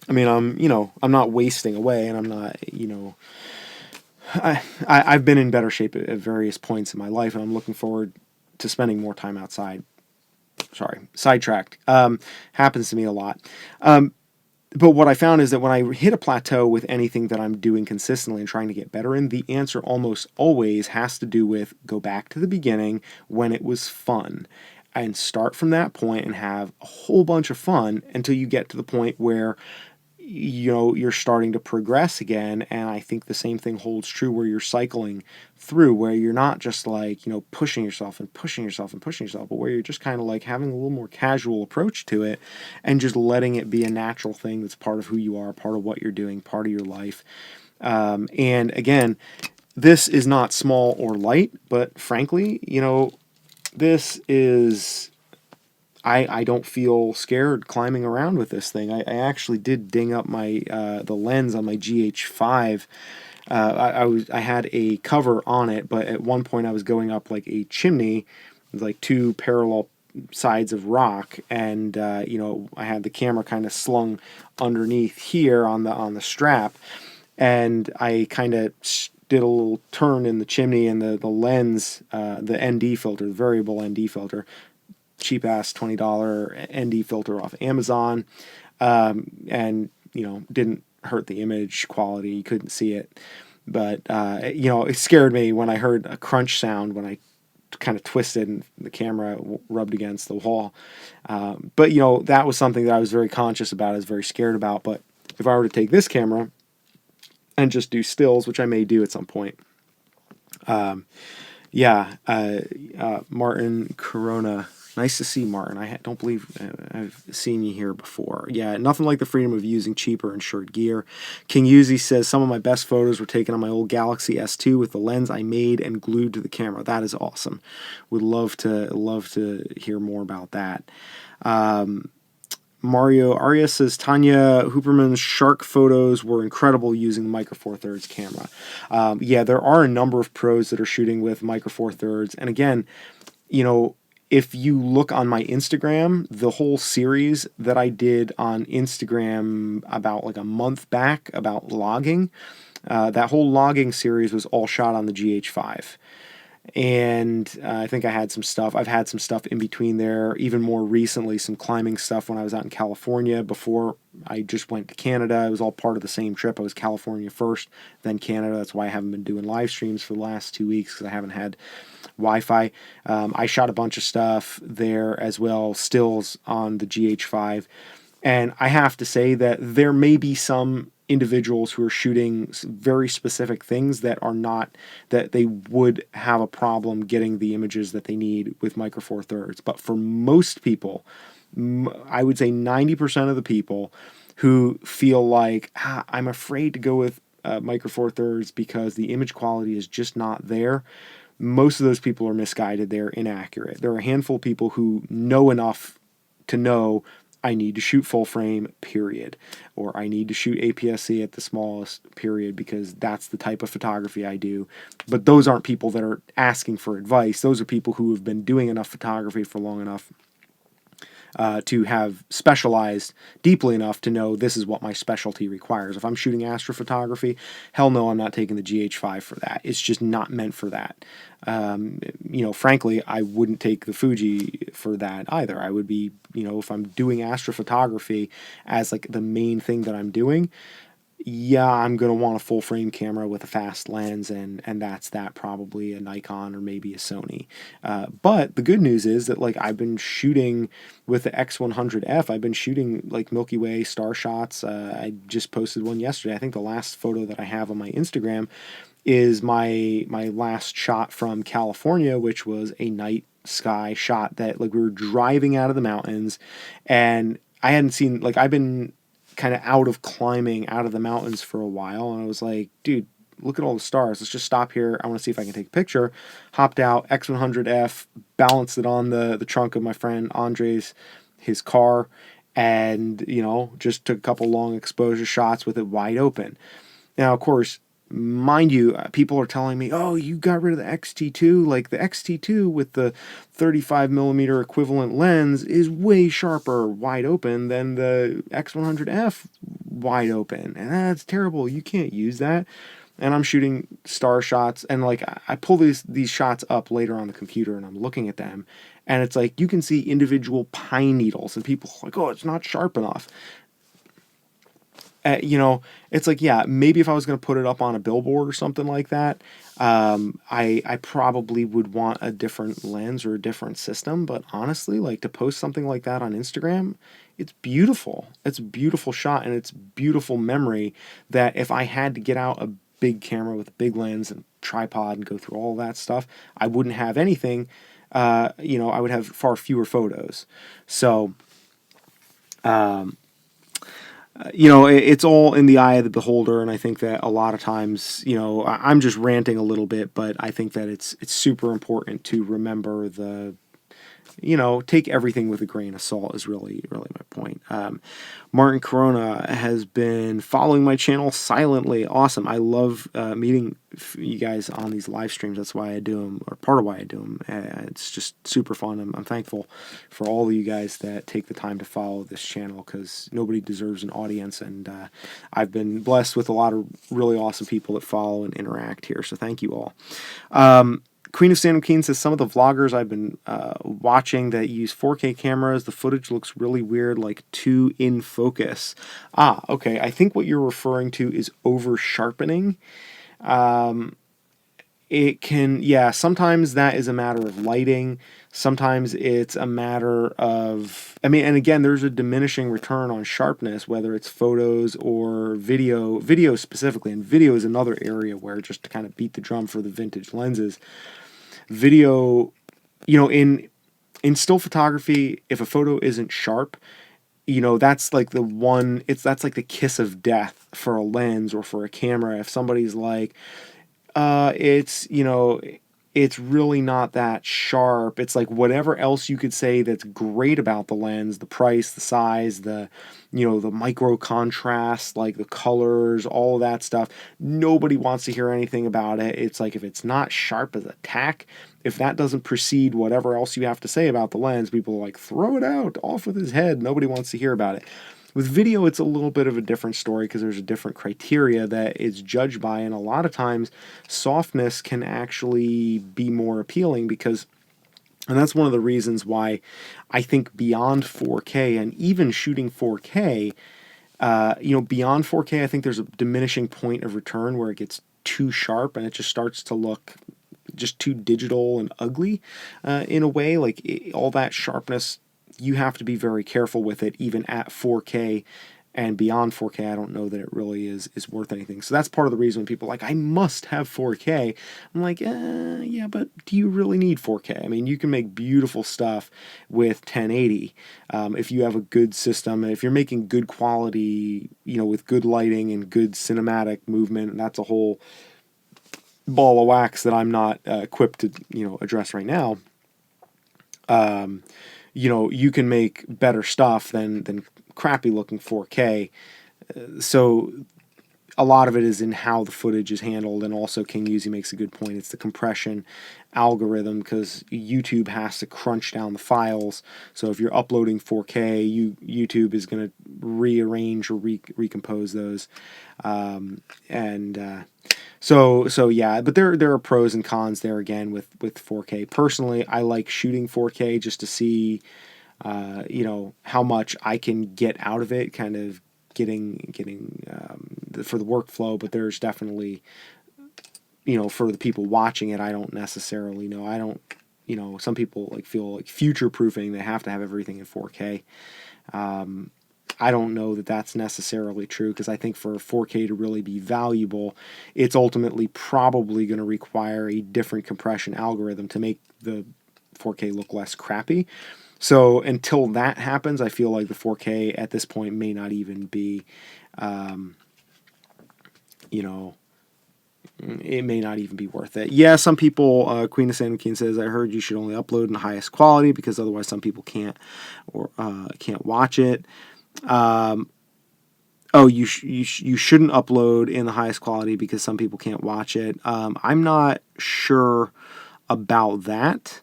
I mean, I'm not wasting away, and I'm not, I've been in better shape at various points in my life, and I'm looking forward to spending more time outside. Sorry, sidetracked. Happens to me a lot. But what I found is that when I hit a plateau with anything that I'm doing consistently and trying to get better in, the answer almost always has to do with go back to the beginning when it was fun and start from that point and have a whole bunch of fun until you get to the point where you're starting to progress again. And I think the same thing holds true where you're cycling through, where you're not just like pushing yourself and pushing yourself and pushing yourself, but where you're just kind of like having a little more casual approach to it and just letting it be a natural thing that's part of who you are, part of what you're doing, part of your life. And again, this is not small or light, but frankly, this is, I don't feel scared climbing around with this thing. I actually did ding up my the lens on my GH5. I had a cover on it, but at one point I was going up like a chimney, like two parallel sides of rock, and I had the camera kind of slung underneath here on the strap, and I kind of did a little turn in the chimney, and the lens, the ND filter, the variable ND filter, cheap ass $20 ND filter off Amazon, and didn't hurt the image quality. You couldn't see it, but it scared me when I heard a crunch sound when I kind of twisted and the camera rubbed against the wall. But that was something that I was very conscious about, I was very scared about. But if I were to take this camera and just do stills, which I may do at some point, Martin Corona. Nice to see, Martin. I don't believe I've seen you here before. Yeah, nothing like the freedom of using cheaper insured gear. King Uzi says, some of my best photos were taken on my old Galaxy S2 with the lens I made and glued to the camera. That is awesome. Would love to hear more about that. Mario Arias says, Tanya Hooperman's shark photos were incredible using the Micro Four Thirds camera. There are a number of pros that are shooting with Micro Four Thirds. And again, if you look on my Instagram, the whole series that I did on Instagram about like a month back about logging, that whole logging series was all shot on the GH5. And I think I had some stuff. I've had some stuff in between there, even more recently, some climbing stuff when I was out in California before I just went to Canada. It was all part of the same trip. I was California first, then Canada. That's why I haven't been doing live streams for the last 2 weeks, because I haven't had Wi-Fi. I shot a bunch of stuff there as well, stills on the GH5. And I have to say that there may be some individuals who are shooting very specific things that they would have a problem getting the images that they need with Micro Four Thirds. But for most people, I would say 90% of the people who feel like, I'm afraid to go with Micro Four Thirds because the image quality is just not there, most of those people are misguided. They're inaccurate. There are a handful of people who know enough to know I need to shoot full frame, period. Or I need to shoot APS-C at the smallest, period, because that's the type of photography I do. But those aren't people that are asking for advice. Those are people who have been doing enough photography for long enough to have specialized deeply enough to know this is what my specialty requires. If I'm shooting astrophotography, hell no, I'm not taking the GH5 for that. It's just not meant for that. Frankly, I wouldn't take the Fuji for that either. I would be, if I'm doing astrophotography as like the main thing that I'm doing, I'm going to want a full frame camera with a fast lens, and that's that, probably a Nikon or maybe a Sony. But the good news is that like I've been shooting with the X100F, I've been shooting like Milky Way star shots. I just posted one yesterday. I think the last photo that I have on my Instagram is my last shot from California, which was a night sky shot that like we were driving out of the mountains, and I hadn't seen, like I've been kind of out of climbing out of the mountains for a while, and I was like, dude, look at all the stars. Let's just stop here. I want to see if I can take a picture. Hopped out, X100F, balanced it on the trunk of my friend Andre's, his car, and, just took a couple long exposure shots with it wide open. Now, of course, mind you, people are telling me, oh, you got rid of the XT2. Like the XT2 with the 35mm equivalent lens is way sharper wide open than the X100F wide open. And that's terrible. You can't use that. and I'm shooting star shots, and like I pull these shots up later on the computer, and I'm looking at them, and it's like you can see individual pine needles, and people are like, oh, it's not sharp enough. You know, it's like, yeah, maybe if I was going to put it up on a billboard or something like that, I probably would want a different lens or a different system. But honestly, like to post something like that on Instagram, it's beautiful. It's a beautiful shot, and it's beautiful memory that if I had to get out a big camera with a big lens and tripod and go through all that stuff, I wouldn't have anything. You know, I would have far fewer photos. So, you know, it's all in the eye of the beholder, and I think that a lot of times, you know, I'm just ranting a little bit, but I think that it's super important to remember you know, take everything with a grain of salt is really my point. Martin Corona has been following my channel silently. Awesome. I love meeting you guys on these live streams. That's why I do them, or part of why I do them. It's just super fun. I'm thankful for all of you guys that take the time to follow this channel, because nobody deserves an audience, and I've been blessed with a lot of really awesome people that follow and interact here, so thank you all. Queen of Sandom Keen says, some of the vloggers I've been watching that use 4K cameras, the footage looks really weird, like too in focus. Ah, okay. I think what you're referring to is over sharpening. It can, yeah, sometimes that is a matter of lighting. Sometimes it's a matter of, I mean, and again, there's a diminishing return on sharpness, whether it's photos or video specifically. And video is another area where, just to kind of beat the drum for the vintage lenses, video, you know, in still photography, if a photo isn't sharp, you know, that's like that's like the kiss of death for a lens or for a camera. If somebody's like, it's, you know, it's really not that sharp. It's like whatever else you could say that's great about the lens, the price, the size, the, you know, the micro contrast, like the colors, all of that stuff. Nobody wants to hear anything about it. It's like, if it's not sharp as a tack, if that doesn't precede whatever else you have to say about the lens, people are like, throw it out, off with his head. Nobody wants to hear about it. With video, it's a little bit of a different story, because there's a different criteria that it's judged by, and a lot of times softness can actually be more appealing, because, and that's one of the reasons why I think beyond 4K, and even shooting 4K, you know, beyond 4K, I think there's a diminishing point of return where it gets too sharp and it just starts to look just too digital and ugly in a way. Like all that sharpness, you have to be very careful with it, even at 4K and beyond 4K. I don't know that it really is worth anything. So that's part of the reason when people are like, I must have 4K. I'm like, yeah, but do you really need 4K? I mean, you can make beautiful stuff with 1080 if you have a good system, and if you're making good quality, you know, with good lighting and good cinematic movement. And that's a whole ball of wax that I'm not equipped to, you know, address right now. You know, you can make better stuff than crappy looking 4K. So a lot of it is in how the footage is handled, and also King Yuzi makes a good point. It's the compression algorithm, because YouTube has to crunch down the files. So if you're uploading 4K, YouTube is going to rearrange or recompose those. So yeah, but there are pros and cons there again with 4K. Personally, I like shooting 4K just to see, you know, how much I can get out of it, kind of getting for the workflow. But there's definitely, you know, for the people watching it, I don't necessarily know. I don't, you know, some people like feel like future proofing, they have to have everything in 4K. I don't know that that's necessarily true, because I think for 4K to really be valuable, it's ultimately probably going to require a different compression algorithm to make the 4K look less crappy. So until that happens, I feel like the 4K at this point may not even be, you know, it may not even be worth it. Yeah, some people, Queen of Sandom King says, I heard you should only upload in the highest quality because otherwise some people can't watch it. Oh, you shouldn't upload in the highest quality because some people can't watch it. I'm not sure about that.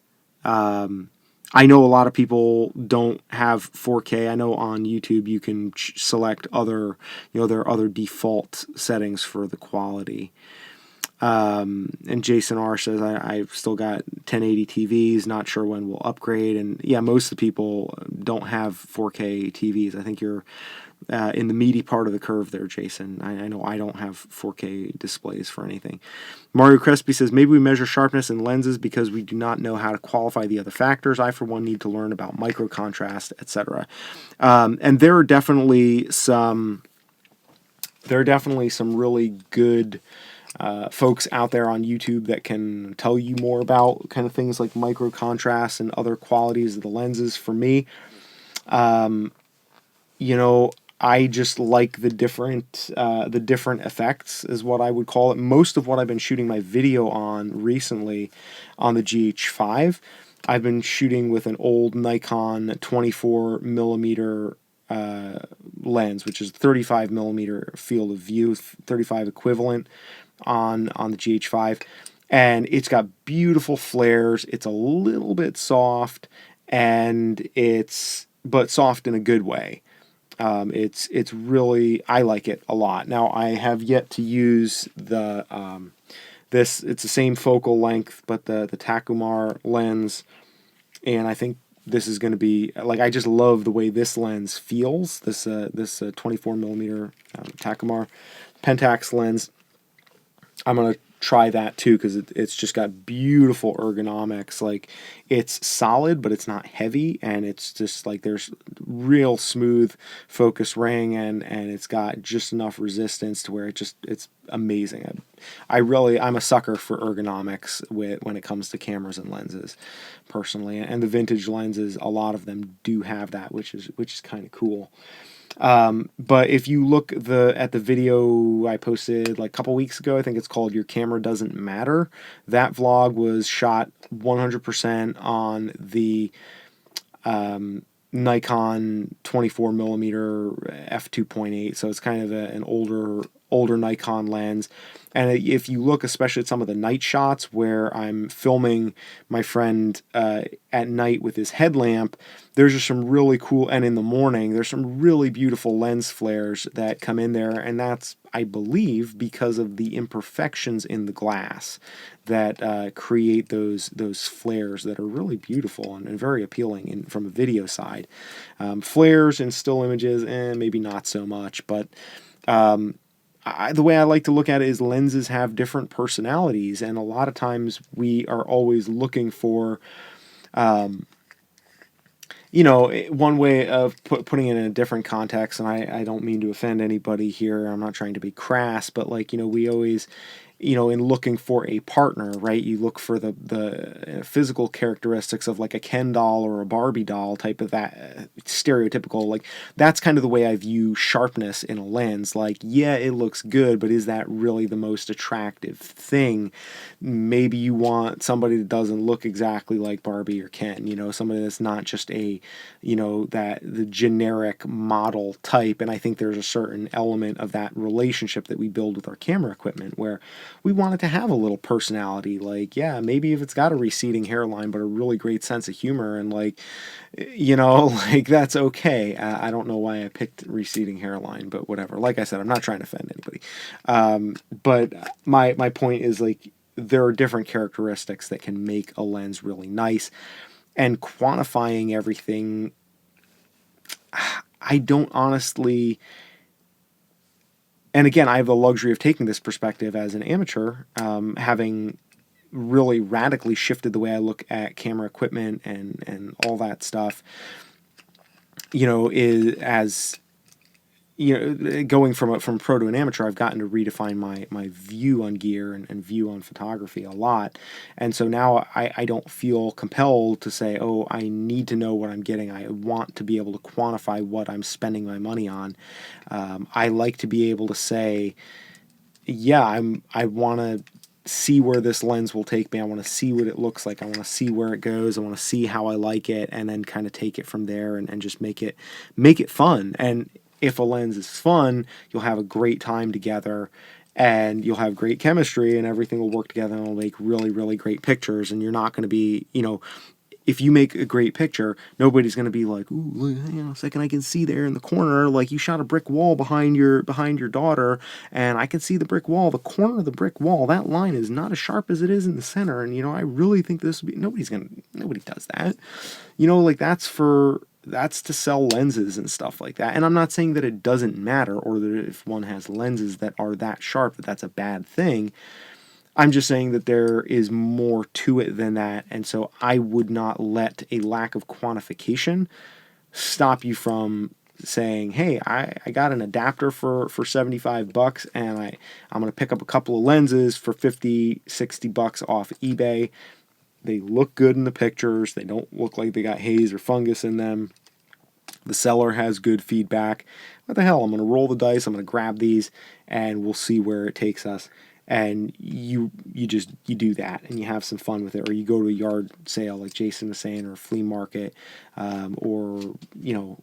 I know a lot of people don't have 4K. I know on YouTube you can select other, there are other default settings for the quality. And Jason R says, I've still got 1080 TVs, not sure when we'll upgrade. And yeah, most of the people don't have 4K TVs. I think you're in the meaty part of the curve there, Jason. I know I don't have 4K displays for anything. Mario Crespi says, maybe we measure sharpness in lenses because we do not know how to qualify the other factors. I, for one, need to learn about micro contrast, etc. And there are definitely some really good folks out there on YouTube that can tell you more about kind of things like micro contrast and other qualities of the lenses. For me, I just like the different effects is what I would call it. Most of what I've been shooting my video on recently on the GH5, I've been shooting with an old Nikon 24 millimeter lens, which is 35 millimeter field of view, 35 equivalent on the GH5, and it's got beautiful flares. It's a little bit soft, but soft in a good way. It's really, I like it a lot. Now I have yet to use the it's the same focal length, but the Takumar lens, and I think this is going to be like, I just love the way this lens feels. This 24 millimeter Takumar Pentax lens. I'm going to try that too because it's just got beautiful ergonomics. Like, it's solid, but it's not heavy, and it's just like there's real smooth focus ring, and it's got just enough resistance to where it's amazing. I'm a sucker for ergonomics when it comes to cameras and lenses, personally, and the vintage lenses, a lot of them do have that, which is kind of cool. But if you look at the video I posted like a couple weeks ago, I think it's called Your Camera Doesn't Matter. That vlog was shot 100% on the Nikon 24 millimeter f2.8. So it's kind of an older Nikon lens. And if you look especially at some of the night shots where I'm filming my friend at night with his headlamp, there's just some really cool, and in the morning, there's some really beautiful lens flares that come in there, and that's, I believe, because of the imperfections in the glass that create those flares that are really beautiful and very appealing from a video side. Flares in still images, maybe not so much, but the way I like to look at it is lenses have different personalities, and a lot of times we are always looking for, one way of putting it in a different context, and I don't mean to offend anybody here, I'm not trying to be crass, but we always, in looking for a partner, right, you look for the physical characteristics of like a Ken doll or a Barbie doll type of that stereotypical, like that's kind of the way I view sharpness in a lens. Like, yeah, it looks good, but is that really the most attractive thing? Maybe you want somebody that doesn't look exactly like Barbie or Ken, somebody that's not just the generic model type. And I think there's a certain element of that relationship that we build with our camera equipment where we want it to have a little personality. Like, yeah, maybe if it's got a receding hairline but a really great sense of humor, and that's okay. I don't know why I picked receding hairline, but whatever. Like I said, I'm not trying to offend anybody. But my point is, like, there are different characteristics that can make a lens really nice, and quantifying everything, I don't honestly. And again, I have the luxury of taking this perspective as an amateur, having really radically shifted the way I look at camera equipment and all that stuff. Going from pro to an amateur, I've gotten to redefine my view on gear and view on photography a lot. And so now I don't feel compelled to say, oh, I need to know what I'm getting. I want to be able to quantify what I'm spending my money on. I like to be able to say, yeah, I want to see where this lens will take me. I want to see what it looks like. I want to see where it goes. I want to see how I like it, and then kind of take it from there and just make it fun. And if a lens is fun, you'll have a great time together, and you'll have great chemistry, and everything will work together, and will make really, really great pictures. And you're not going to be, if you make a great picture, nobody's going to be like, ooh, look, hang on a second, I can see there in the corner, like you shot a brick wall behind your daughter, and I can see the brick wall, the corner of the brick wall, that line is not as sharp as it is in the center, and, I really think this would be, nobody does that. Like that's to sell lenses and stuff like that. And I'm not saying that it doesn't matter, or that if one has lenses that are that sharp, that that's a bad thing. I'm just saying that there is more to it than that, and so I would not let a lack of quantification stop you from saying, hey, I got an adapter for $75, and I'm going to pick up a couple of lenses for $50-$60 off eBay. They look good in the pictures. They don't look like they got haze or fungus in them. The seller has good feedback. What the hell? I'm going to roll the dice. I'm going to grab these, and we'll see where it takes us. And you do that, and you have some fun with it, or you go to a yard sale like Jason was saying, or a flea market, or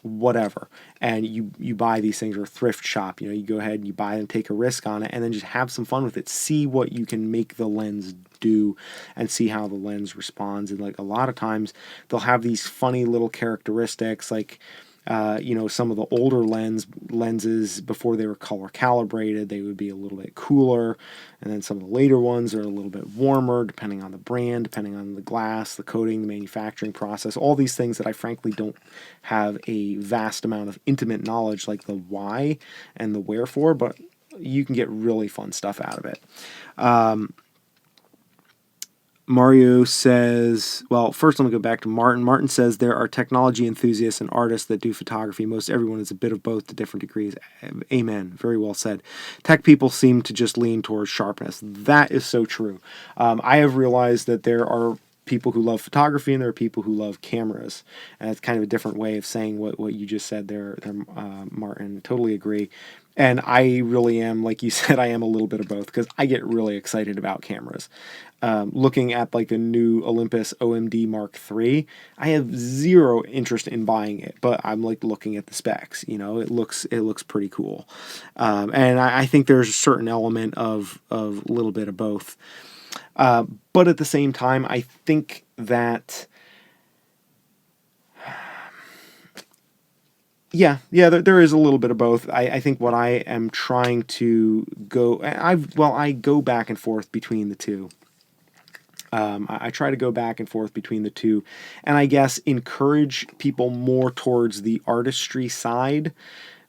whatever, and you buy these things, or a thrift shop. You go ahead and you buy them, take a risk on it, and then just have some fun with it. See what you can make the lens do, and see how the lens responds. And like a lot of times, they'll have these funny little characteristics, like. Some of the older lenses before they were color calibrated, they would be a little bit cooler, and then some of the later ones are a little bit warmer, depending on the brand, depending on the glass, the coating, the manufacturing process, all these things that I frankly don't have a vast amount of intimate knowledge, like the why and the wherefore, but you can get really fun stuff out of it. Mario says, well, first I'm going to go back to Martin. Martin says there are technology enthusiasts and artists that do photography. Most everyone is a bit of both to different degrees. Amen. Very well said. Tech people seem to just lean towards sharpness. That is so true. I have realized that there are people who love photography and there are people who love cameras. And it's kind of a different way of saying what you just said there, Martin. Totally agree. And I really am, like you said, I am a little bit of both, because I get really excited about cameras. Looking at like the new Olympus OMD Mark III, I have zero interest in buying it, but I'm like looking at the specs. It looks pretty cool, and I think there's a certain element of a little bit of both. But at the same time, I think that. Yeah, there is a little bit of both. I think what I am trying to I go back and forth between the two. I try to go back and forth between the two, and I guess encourage people more towards the artistry side,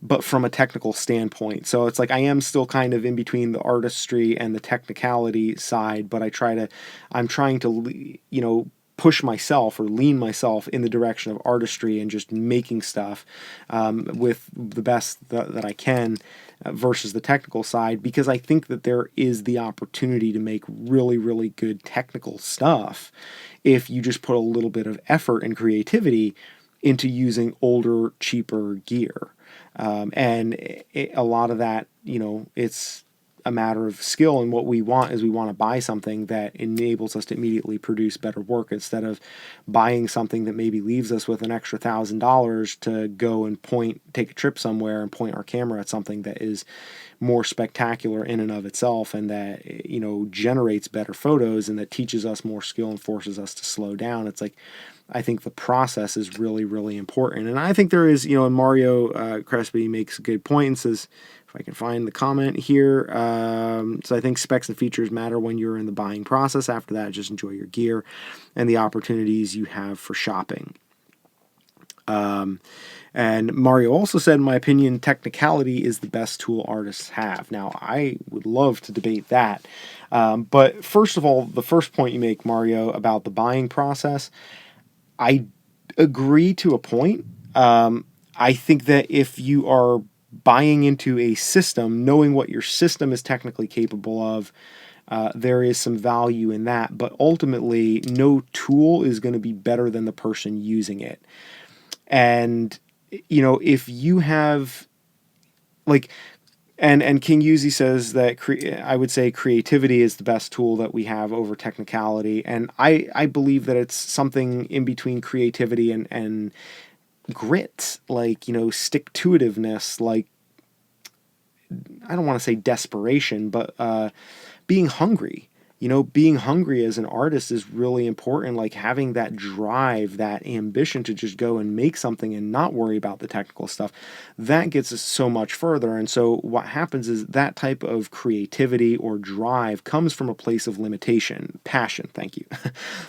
but from a technical standpoint. So it's like I am still kind of in between the artistry and the technicality side, but I'm trying to, push myself or lean myself in the direction of artistry and just making stuff with the best that I can versus the technical side, because I think that there is the opportunity to make really, really good technical stuff if you just put a little bit of effort and creativity into using older, cheaper gear. A lot of that, it's a matter of skill, and what we want is we want to buy something that enables us to immediately produce better work, instead of buying something that maybe leaves us with an extra $1,000 to go and take a trip somewhere and point our camera at something that is more spectacular in and of itself, and that generates better photos, and that teaches us more skill and forces us to slow down. It's like, I think the process is really, really important. And I think there is, and Mario Crespi makes a good point and says, if I can find the comment here, so I think specs and features matter when you're in the buying process. After that, just enjoy your gear and the opportunities you have for shopping. And Mario also said, in my opinion, technicality is the best tool artists have. Now, I would love to debate that. But first of all, the first point you make, Mario, about the buying process, I agree to a point. I think that if you are buying into a system, knowing what your system is technically capable of, there is some value in that. But ultimately, no tool is going to be better than the person using it. And, if you have, like, and King Yuzi says that I would say creativity is the best tool that we have over technicality. And I believe that it's something in between creativity and grit, like, stick-to-itiveness, like, I don't want to say desperation, but being hungry. being hungry as an artist is really important. Like having that drive, that ambition to just go and make something and not worry about the technical stuff, that gets us so much further. And so what happens is that type of creativity or drive comes from a place of limitation. Passion, thank you.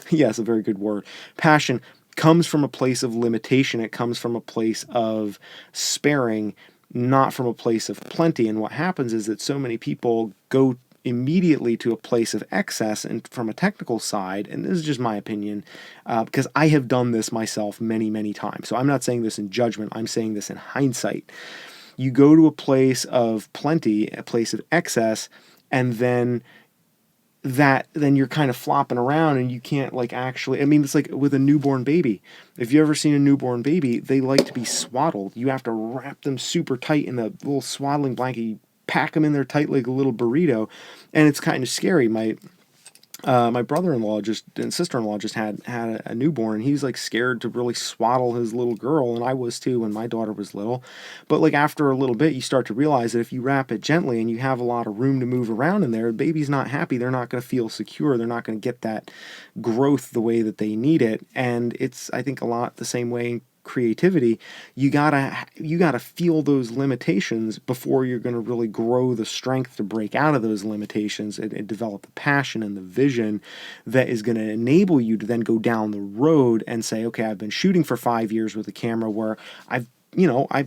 Yes, a very good word. Passion comes from a place of limitation. It comes from a place of sparing, not from a place of plenty. And what happens is that so many people go immediately to a place of excess, and from a technical side, and this is just my opinion, because I have done this myself many, many times. So I'm not saying this in judgment, I'm saying this in hindsight. You go to a place of plenty, a place of excess, and then you're kind of flopping around and you can't like actually, I mean, it's like with a newborn baby. If you've ever seen a newborn baby, they like to be swaddled. You have to wrap them super tight in the little swaddling blanket. You pack them in there tight like a little burrito, and it's kind of scary. My brother-in-law and sister-in-law just had a newborn, and he's like scared to really swaddle his little girl, and I was too when my daughter was little. But like after a little bit, you start to realize that if you wrap it gently and you have a lot of room to move around in there, the baby's not happy. They're not going to feel secure. They're not going to get that growth the way that they need it. And it's, I think, a lot the same way creativity. You gotta feel those limitations before you're going to really grow the strength to break out of those limitations and develop the passion and the vision that is going to enable you to then go down the road and say, okay, I've been shooting for 5 years with a camera where I've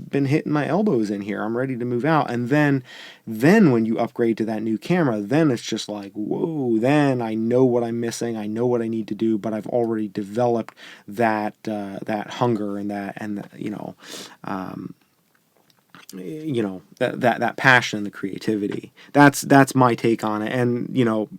been hitting my elbows in here. I'm ready to move out. And then when you upgrade to that new camera, then it's just like, whoa, then I know what I'm missing. I know what I need to do, but I've already developed that hunger and that passion, the creativity. That's my take on it. And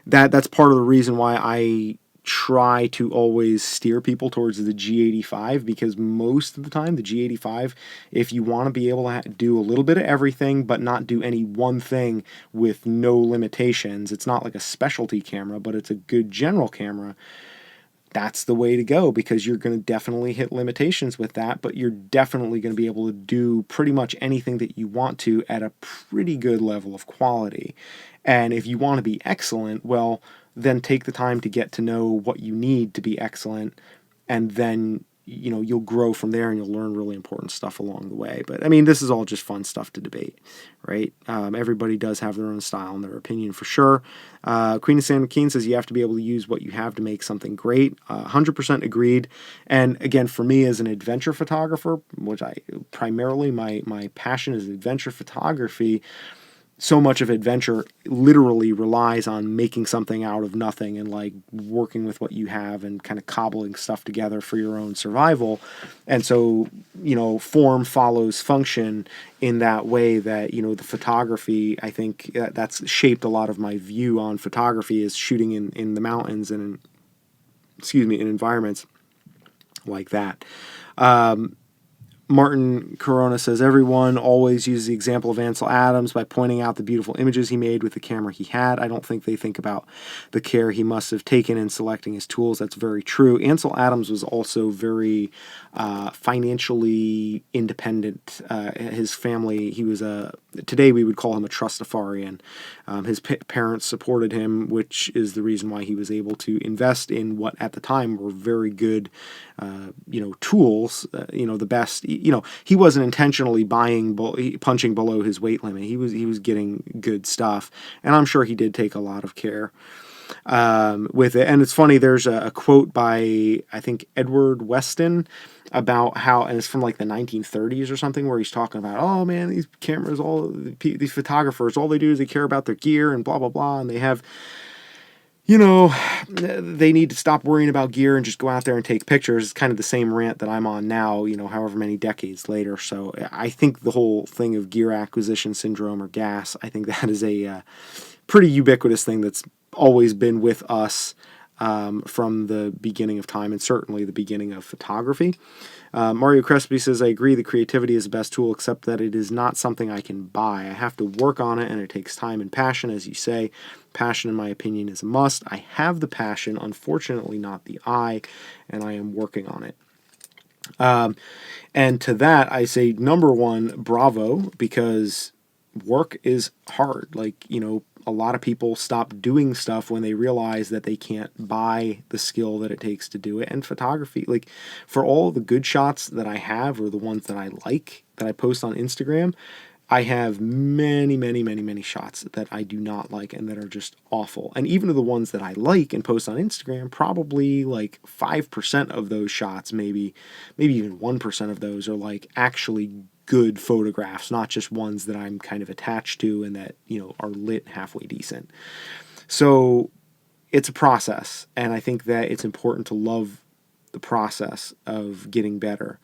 that's part of the reason why I try to always steer people towards the G85, because most of the time the G85, if you want to be able to do a little bit of everything but not do any one thing with no limitations, it's not like a specialty camera, but it's a good general camera. That's the way to go, because you're going to definitely hit limitations with that, but you're definitely going to be able to do pretty much anything that you want to at a pretty good level of quality. And if you want to be excellent, well, then take the time to get to know what you need to be excellent, and then you'll grow from there and you'll learn really important stuff along the way. But I mean, this is all just fun stuff to debate, right? Everybody does have their own style and their opinion for sure. Queen of San Joaquin says you have to be able to use what you have to make something great. 100% agreed. And again, for me as an adventure photographer, which primarily my passion is adventure photography, so much of adventure literally relies on making something out of nothing and like working with what you have and kind of cobbling stuff together for your own survival. And so, form follows function in that way that, the photography, I think that's shaped a lot of my view on photography, is shooting in the mountains and in environments like that. Martin Corona says, everyone always uses the example of Ansel Adams by pointing out the beautiful images he made with the camera he had. I don't think they think about the care he must have taken in selecting his tools. That's very true. Ansel Adams was also very financially independent. His family, he was today we would call him a trustafarian. His parents supported him, which is the reason why he was able to invest in what at the time were very good tools, the best. He wasn't intentionally punching below his weight limit. He was getting good stuff, and I'm sure he did take a lot of care with it. And it's funny, there's a quote by, I think, Edward Weston about how, and it's from like the 1930s or something, where he's talking about, oh man, these cameras, these photographers, all they do is they care about their gear and blah, blah, blah, and they have, they need to stop worrying about gear and just go out there and take pictures. It's kind of the same rant that I'm on now, however many decades later. So I think the whole thing of gear acquisition syndrome, or GAS, I think that is a pretty ubiquitous thing that's always been with us from the beginning of time, and certainly the beginning of photography. Mario Crespi says, I agree, the creativity is the best tool, except that it is not something I can buy. I have to work on it, and it takes time and passion, as you say. Passion, in my opinion, is a must. I have the passion, unfortunately not the eye, and I am working on it. And to that, I say, number one, bravo, because work is hard. Like, a lot of people stop doing stuff when they realize that they can't buy the skill that it takes to do it. And photography, like for all the good shots that I have, or the ones that I like, that I post on Instagram, I have many, many, many, many shots that I do not like and that are just awful. And even the ones that I like and post on Instagram, probably like 5% of those shots, maybe even 1% of those are like actually good photographs, not just ones that I'm kind of attached to and that, are lit halfway decent. So it's a process, and I think that it's important to love the process of getting better,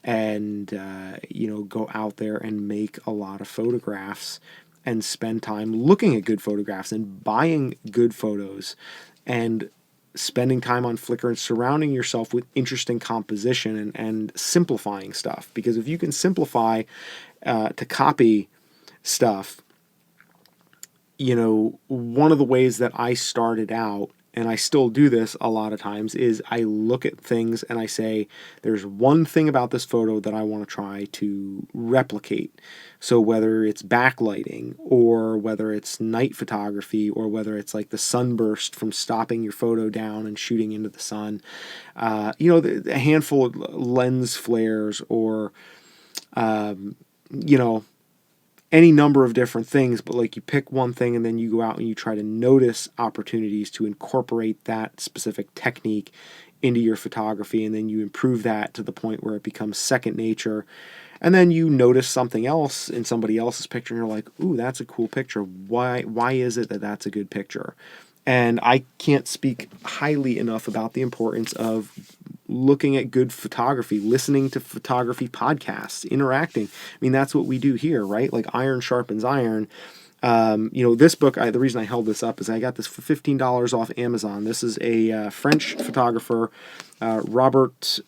and go out there and make a lot of photographs and spend time looking at good photographs and buying good photos and spending time on Flickr and surrounding yourself with interesting composition and simplifying stuff. Because if you can simplify to copy stuff, one of the ways that I started out, and I still do this a lot of times, is I look at things and I say, there's one thing about this photo that I want to try to replicate. So whether it's backlighting, or whether it's night photography, or whether it's like the sunburst from stopping your photo down and shooting into the sun, a handful of lens flares, or, any number of different things, but like you pick one thing and then you go out and you try to notice opportunities to incorporate that specific technique into your photography, and then you improve that to the point where it becomes second nature. And then you notice something else in somebody else's picture and you're like, ooh, that's a cool picture. Why is it that that's a good picture? And I can't speak highly enough about the importance of looking at good photography, listening to photography podcasts, interacting. I mean, that's what we do here, right? Like iron sharpens iron. This book, the reason I held this up is I got this for $15 off Amazon. This is a French photographer, Robert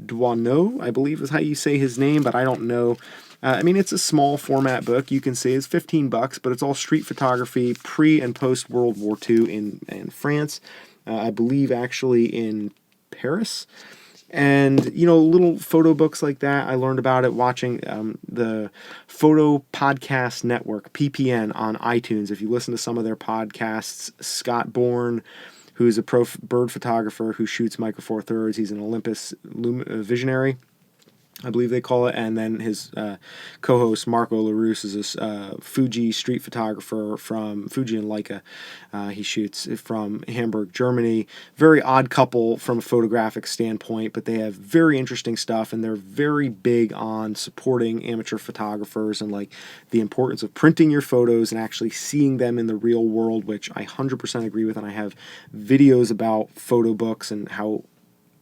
Douaneau, I believe is how you say his name, but I don't know. It's a small format book. You can say it's $15, but it's all street photography pre and post World War II in France. I believe actually in Paris. And, little photo books like that, I learned about it watching the Photo Podcast Network, PPN, on iTunes. If you listen to some of their podcasts, Scott Bourne, who's a pro bird photographer who shoots Micro Four Thirds, he's an Olympus visionary, I believe they call it, and then his co-host Marco LaRousse is a Fuji street photographer from Fuji and Leica. He shoots from Hamburg, Germany. Very odd couple from a photographic standpoint, but they have very interesting stuff, and they're very big on supporting amateur photographers and like the importance of printing your photos and actually seeing them in the real world, which I 100% agree with. And I have videos about photo books and how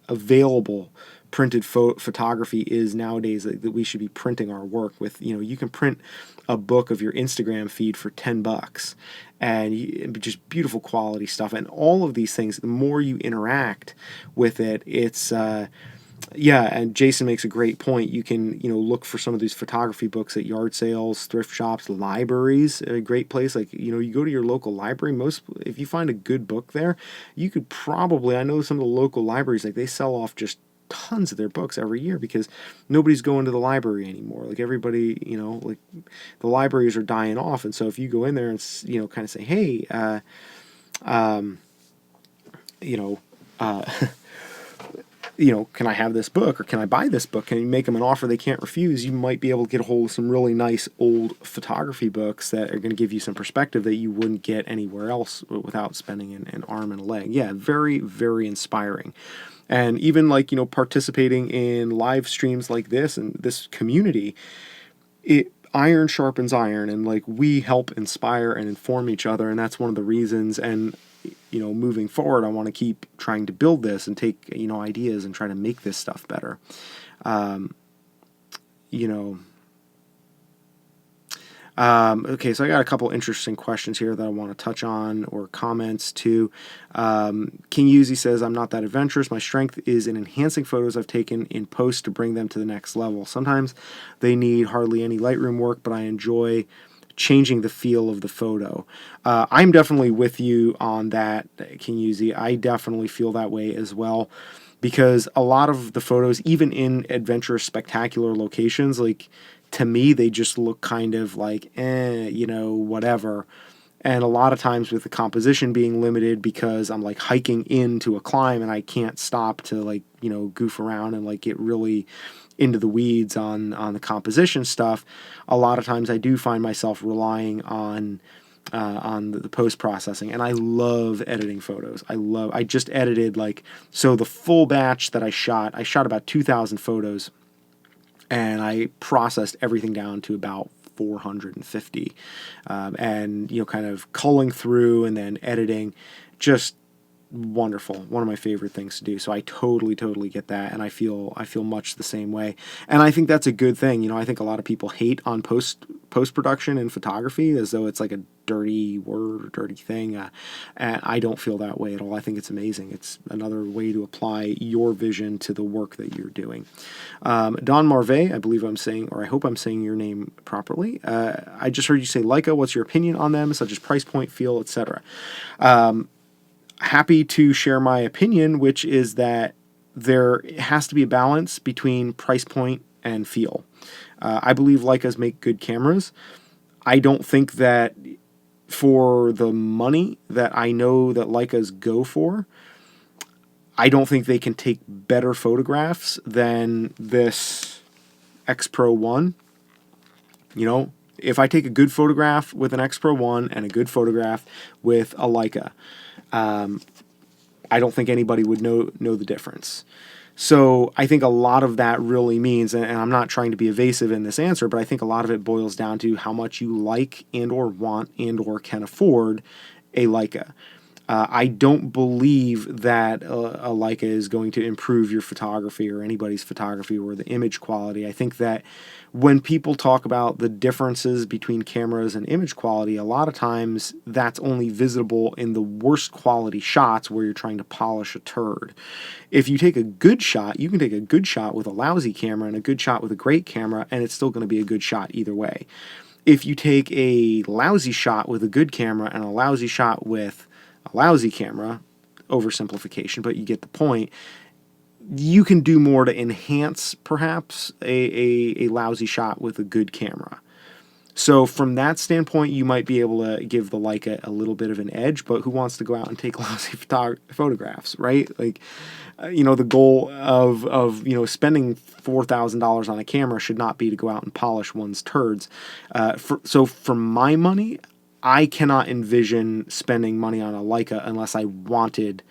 available printed photography is nowadays, that we should be printing our work with. You can print a book of your Instagram feed for $10, and just beautiful quality stuff. And all of these things, the more you interact with it, it's and Jason makes a great point. You can look for some of these photography books at yard sales, thrift shops, libraries. A great place. Like you go to your local library. If you find a good book there, you could probably, I know some of the local libraries, like they sell off just tons of their books every year because nobody's going to the library anymore. Like everybody, like the libraries are dying off. And so if you go in there and, kind of say, hey, can I have this book, or can I buy this book? Can you make them an offer they can't refuse? You might be able to get a hold of some really nice old photography books that are going to give you some perspective that you wouldn't get anywhere else without spending an arm and a leg. Yeah, very, very inspiring. And even like, participating in live streams like this and this community, iron sharpens iron, and like we help inspire and inform each other. And that's one of the reasons. And, moving forward, I want to keep trying to build this and take, ideas and try to make this stuff better. Okay, so I got a couple interesting questions here that I want to touch on, or comments too. King Yuzi says, I'm not that adventurous. My strength is in enhancing photos I've taken in post to bring them to the next level. Sometimes they need hardly any Lightroom work, but I enjoy changing the feel of the photo. I'm definitely with you on that, King Yuzi. I definitely feel that way as well, because a lot of the photos, even in adventurous, spectacular locations, like, to me, they just look kind of like, whatever. And a lot of times with the composition being limited because I'm like hiking into a climb and I can't stop to like, you know, goof around and like get really into the weeds on the composition stuff, a lot of times I do find myself relying on the post processing. And I love editing photos. I just edited like, so the full batch that I shot about 2,000 photos, and I processed everything down to about 450, and you know, kind of culling through and then editing, just wonderful. One of my favorite things to do. So I totally get that, and I feel much the same way. And I think that's a good thing. You know, I think a lot of people hate on post production in photography as though it's like a dirty word or dirty thing, and I don't feel that way at all. I think it's amazing. It's another way to apply your vision to the work that you're doing. Don Marve, I believe I'm saying, or I hope I'm saying your name properly. I just heard you say Leica. What's your opinion on them, such as price point, feel, etc.? Happy to share my opinion, which is that there has to be a balance between price point and feel. I believe Leicas make good cameras. I don't think that for the money that I know that Leicas go for, I don't think they can take better photographs than this X Pro 1. You know, if I take a good photograph with an X Pro 1 and a good photograph with a Leica, I don't think anybody would know the difference. So I think a lot of that really means, and I'm not trying to be evasive in this answer, but I think a lot of it boils down to how much you like and or want and or can afford a Leica. I don't believe that a Leica is going to improve your photography or anybody's photography or the image quality. I think that when people talk about the differences between cameras and image quality, a lot of times that's only visible in the worst quality shots where you're trying to polish a turd. If you take a good shot, you can take a good shot with a lousy camera and a good shot with a great camera, and it's still going to be a good shot either way. If you take a lousy shot with a good camera and a lousy shot with a lousy camera, oversimplification, but you get the point, you can do more to enhance perhaps a lousy shot with a good camera. So from that standpoint, you might be able to give the Leica a little bit of an edge, but who wants to go out and take lousy photographs, right? Like, you know, the goal of you know, spending $4,000 on a camera should not be to go out and polish one's turds. So for my money, I cannot envision spending money on a Leica unless I wanted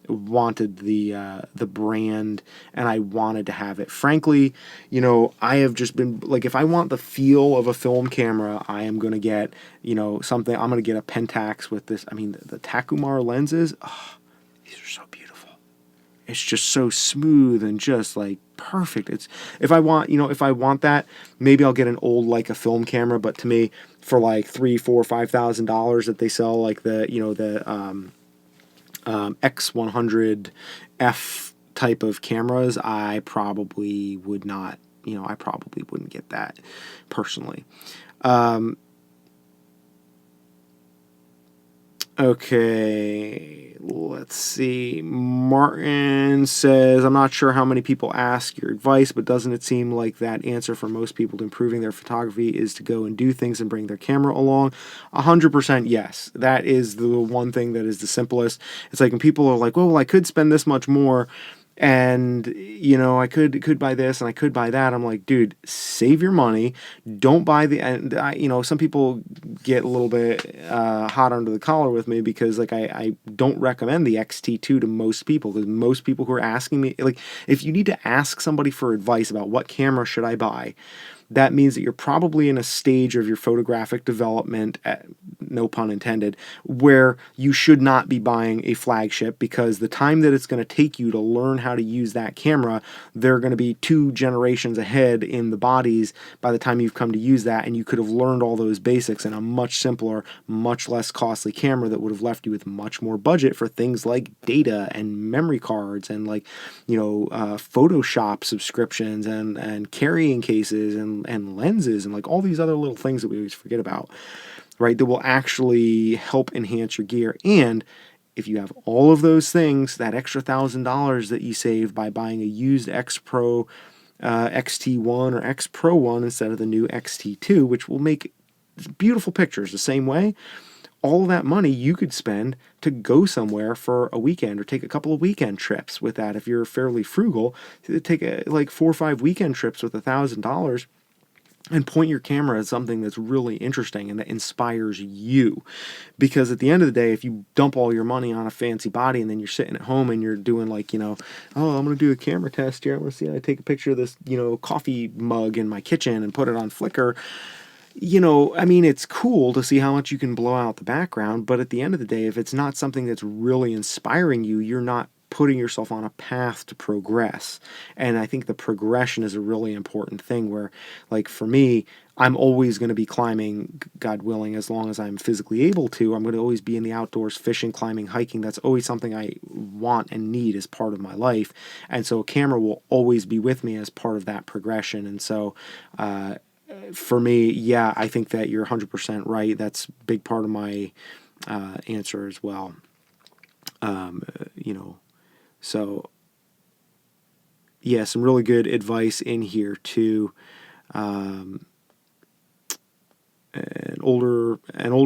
the brand and I wanted to have it. Frankly, you know, I have just been like, if I want the feel of a film camera, I am going to get, you know, something. I'm going to get a Pentax with this. I mean, the Takumar lenses, oh, these are so beautiful. It's just so smooth and just like perfect. It's, if I want, you know, if I want that, maybe I'll get an old Leica film camera, but to me, for like $3,000, $4,000, $5,000 that they sell, like the, you know, the X100F type of cameras, I probably would not, you know, I probably wouldn't get that personally. Okay, let's see. Martin says, I'm not sure how many people ask your advice, but doesn't it seem like that answer for most people to improving their photography is to go and do things and bring their camera along? 100% yes. That is the one thing that is the simplest. It's like when people are like, well, I could spend this much more, and you know, I could buy this and I could buy that. I'm like, dude, save your money. Don't buy the, and you know, some people get a little bit hot under the collar with me because like I don't recommend the XT2 to most people, because most people who are asking me, like, if you need to ask somebody for advice about what camera should I buy, that means that you're probably in a stage of your photographic development, no pun intended, where you should not be buying a flagship, because the time that it's going to take you to learn how to use that camera, they're going to be 2 generations ahead in the bodies by the time you've come to use that, and you could have learned all those basics in a much simpler, much less costly camera that would have left you with much more budget for things like data and memory cards and, like, you know, Photoshop subscriptions and carrying cases and lenses and like all these other little things that we always forget about, right? That will actually help enhance your gear. And if you have all of those things, that extra $1,000 that you save by buying a used X Pro XT1 or X Pro 1 instead of the new XT2, which will make beautiful pictures the same way, all of that money you could spend to go somewhere for a weekend or take a couple of weekend trips with that. If you're fairly frugal, take like 4 or 5 weekend trips with $1,000 and point your camera at something that's really interesting and that inspires you. Because at the end of the day, if you dump all your money on a fancy body and then you're sitting at home and you're doing like, oh, I'm going to do a camera test here. I want to see how I take a picture of this, coffee mug in my kitchen and put it on Flickr. I mean, it's cool to see how much you can blow out the background, but at the end of the day, if it's not something that's really inspiring you, you're not putting yourself on a path to progress. And I think the progression is a really important thing where, like for me, I'm always going to be climbing, God willing, as long as I'm physically able to. I'm going to always be in the outdoors, fishing, climbing, hiking. That's always something I want and need as part of my life. And so a camera will always be with me as part of that progression. And so, for me, yeah, I think that you're 100% right. That's a big part of my answer as well. So yeah, some really good advice in here too. An older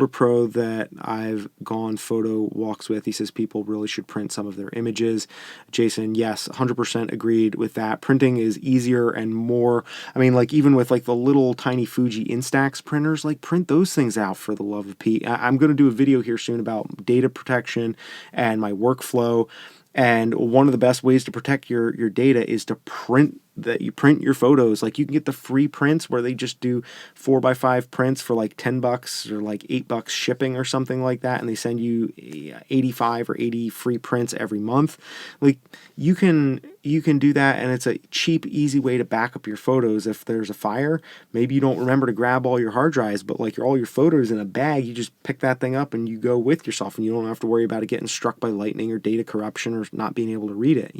pro that I've gone photo walks with, he says people really should print some of their images. Jason, yes, 100% agreed with that. Printing is easier and more, I mean, like even with like the little tiny Fuji Instax printers, like print those things out for the love of Pete. I'm going to do a video here soon about data protection and my workflow. And one of the best ways to protect your data is to print your photos. Like you can get the free prints where they just do 4x5 prints for like $10 or like $8 shipping or something like that, and they send you 85 or 80 free prints every month. Like you can do that, and it's a cheap, easy way to back up your photos. If there's a fire, maybe you don't remember to grab all your hard drives, but like all your photos in a bag, you just pick that thing up and you go with yourself, and you don't have to worry about it getting struck by lightning or data corruption or not being able to read it.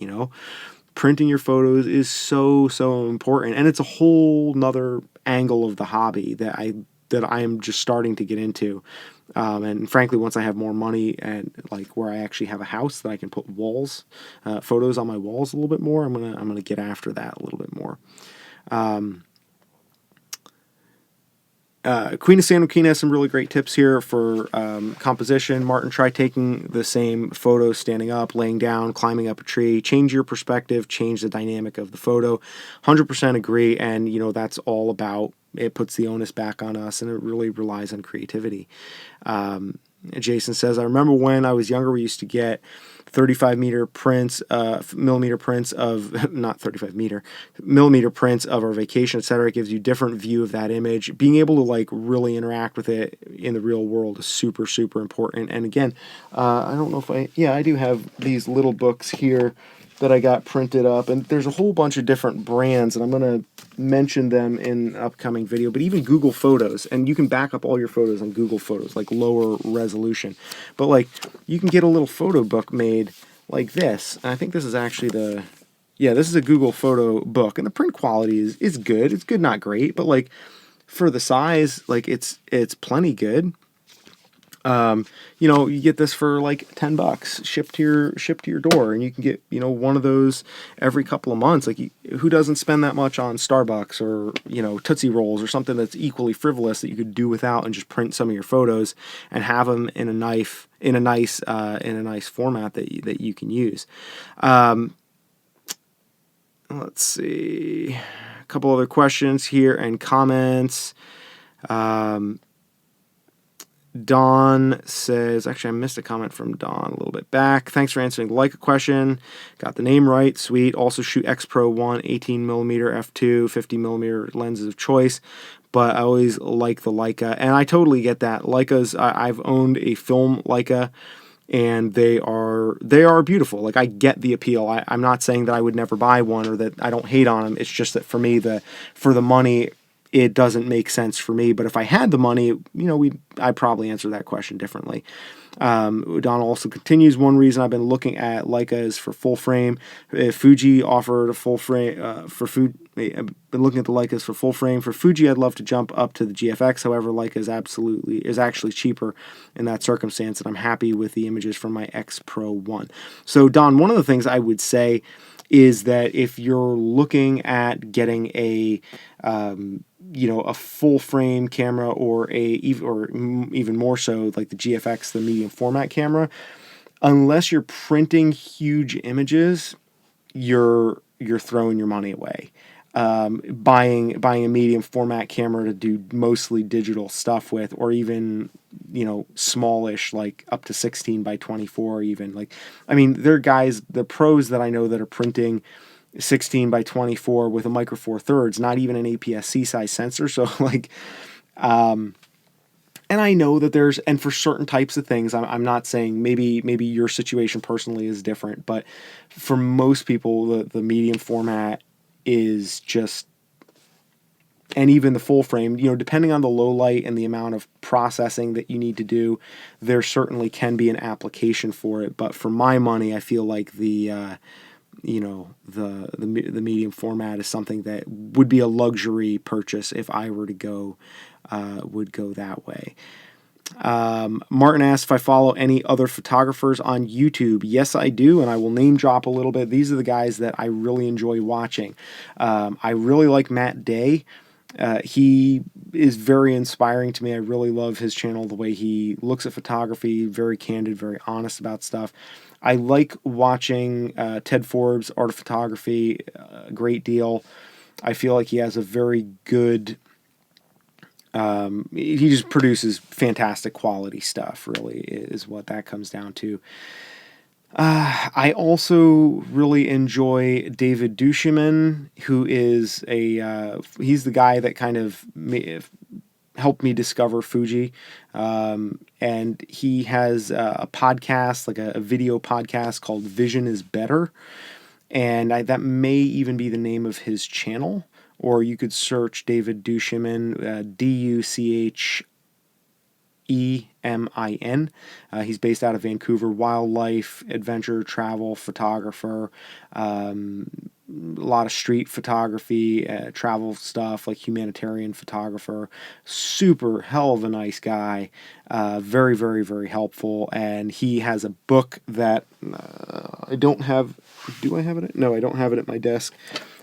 Printing your photos is so important, and it's a whole nother angle of the hobby that I am just starting to get into. And frankly, once I have more money and like where I actually have a house that I can put photos on my walls a little bit more, I'm gonna get after that a little bit more. Queen of San Joaquin has some really great tips here for composition. Martin, try taking the same photo standing up, laying down, climbing up a tree. Change your perspective, change the dynamic of the photo. 100% agree, and that's all about, it puts the onus back on us, and it really relies on creativity. Jason says, I remember when I was younger, we used to get 35 millimeter prints of, not 35 millimeter prints of our vacation, etc. It gives you a different view of that image. Being able to like really interact with it in the real world is super important. And again, I don't know if I do have these little books here that I got printed up, and there's a whole bunch of different brands, and I'm going to mention them in an upcoming video, but even Google Photos, and you can back up all your photos on Google Photos, like lower resolution, but like you can get a little photo book made like this, and I think this is actually this is a Google photo book, and the print quality is good. It's good, not great, but like for the size, like it's plenty good. You get this for like $10 shipped to your door, and you can get, one of those every couple of months. Like who doesn't spend that much on Starbucks or, Tootsie Rolls or something that's equally frivolous that you could do without and just print some of your photos and have them in a nice format that you can use. Let's see, a couple other questions here and comments. Don says, actually I missed a comment from Don a little bit back. Thanks for answering the Leica question. Got the name right. Sweet. Also shoot X Pro 1, 18mm f2, 50mm lenses of choice. But I always like the Leica, and I totally get that. Leicas, I've owned a film Leica, and they are beautiful. Like I get the appeal. I'm not saying that I would never buy one or that I don't hate on them. It's just that for me, for the money, it doesn't make sense for me. But if I had the money, I'd probably answer that question differently. Don also continues, one reason I've been looking at Leica is for full frame. If Fuji offered a full frame I've been looking at the Leicas for full frame. For Fuji, I'd love to jump up to the GFX. However, Leica is actually cheaper in that circumstance, and I'm happy with the images from my X Pro 1. So Don, one of the things I would say is that if you're looking at getting a a full frame camera, or even more so like the GFX, the medium format camera, unless you're printing huge images, you're throwing your money away. Buying a medium format camera to do mostly digital stuff with, or even smallish, like up to 16 by 24, even, like, I mean, there are guys, the pros that I know, that are printing 16 by 24 with a micro four thirds, not even an APS-C size sensor. So like, and I know that and for certain types of things, I'm not saying, maybe your situation personally is different, but for most people, the medium format is just, and even the full frame, depending on the low light and the amount of processing that you need to do, there certainly can be an application for it. But for my money, I feel like the medium format is something that would be a luxury purchase if I were to go that way. Martin asks if I follow any other photographers on YouTube. Yes, I do, and I will name drop a little bit. These are the guys that I really enjoy watching. I really like Matt Day. He is very inspiring to me. I really love his channel, the way he looks at photography, very candid, very honest about stuff. I like watching Ted Forbes' Art of Photography a great deal. I feel like he has a very good... he just produces fantastic quality stuff, really, is what that comes down to. I also really enjoy David Duchemin, who is he's the guy that kind of helped me discover Fuji. And he has a podcast, like a video podcast called Vision is Better. And that may even be the name of his channel. Or you could search David Duchemin, Duchemin. He's based out of Vancouver. Wildlife, adventure, travel photographer. A lot of street photography, travel stuff, like humanitarian photographer. Super hell of a nice guy. Very, very, very helpful. And he has a book that I don't have. Do I have it? No, I don't have it at my desk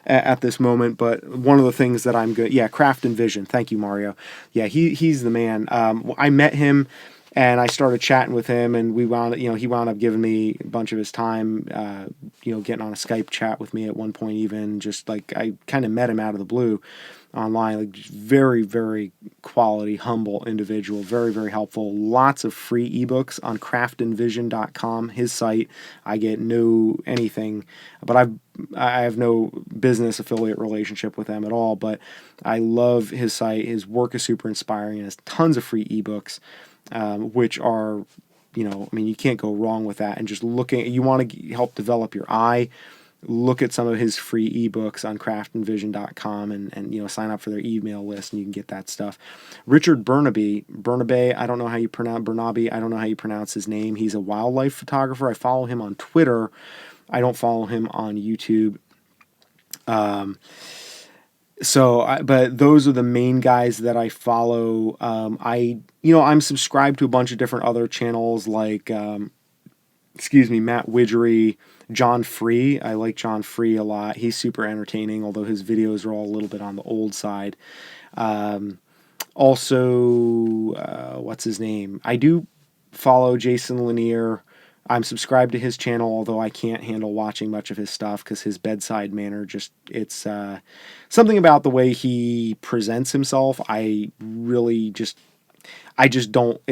at this moment, but one of the things that I'm good, Craft and Vision. Thank you, Mario. Yeah, he's the man. I met him and I started chatting with him, and he wound up giving me a bunch of his time, getting on a Skype chat with me at one point, even just like I kind of met him out of the blue online. Like, very, very quality, humble individual, very, very helpful. Lots of free ebooks on craftandvision.com, his site. I get no anything, but I have no business affiliate relationship with them at all, but I love his site. His work is super inspiring, and has tons of free ebooks, which are, you can't go wrong with that. And just you want to help develop your eye, look at some of his free ebooks on craftandvision.com, and sign up for their email list, and you can get that stuff. Richard Bernabe, I don't know how you pronounce his name. He's a wildlife photographer. I follow him on Twitter. I don't follow him on YouTube. But those are the main guys that I follow. I'm subscribed to a bunch of different other channels, like, Matt Widgery, John Free. I like John Free a lot. He's super entertaining, although his videos are all a little bit on the old side. What's his name? I do follow Jason Lanier. I'm subscribed to his channel, although I can't handle watching much of his stuff because his bedside manner, it's something about the way he presents himself. It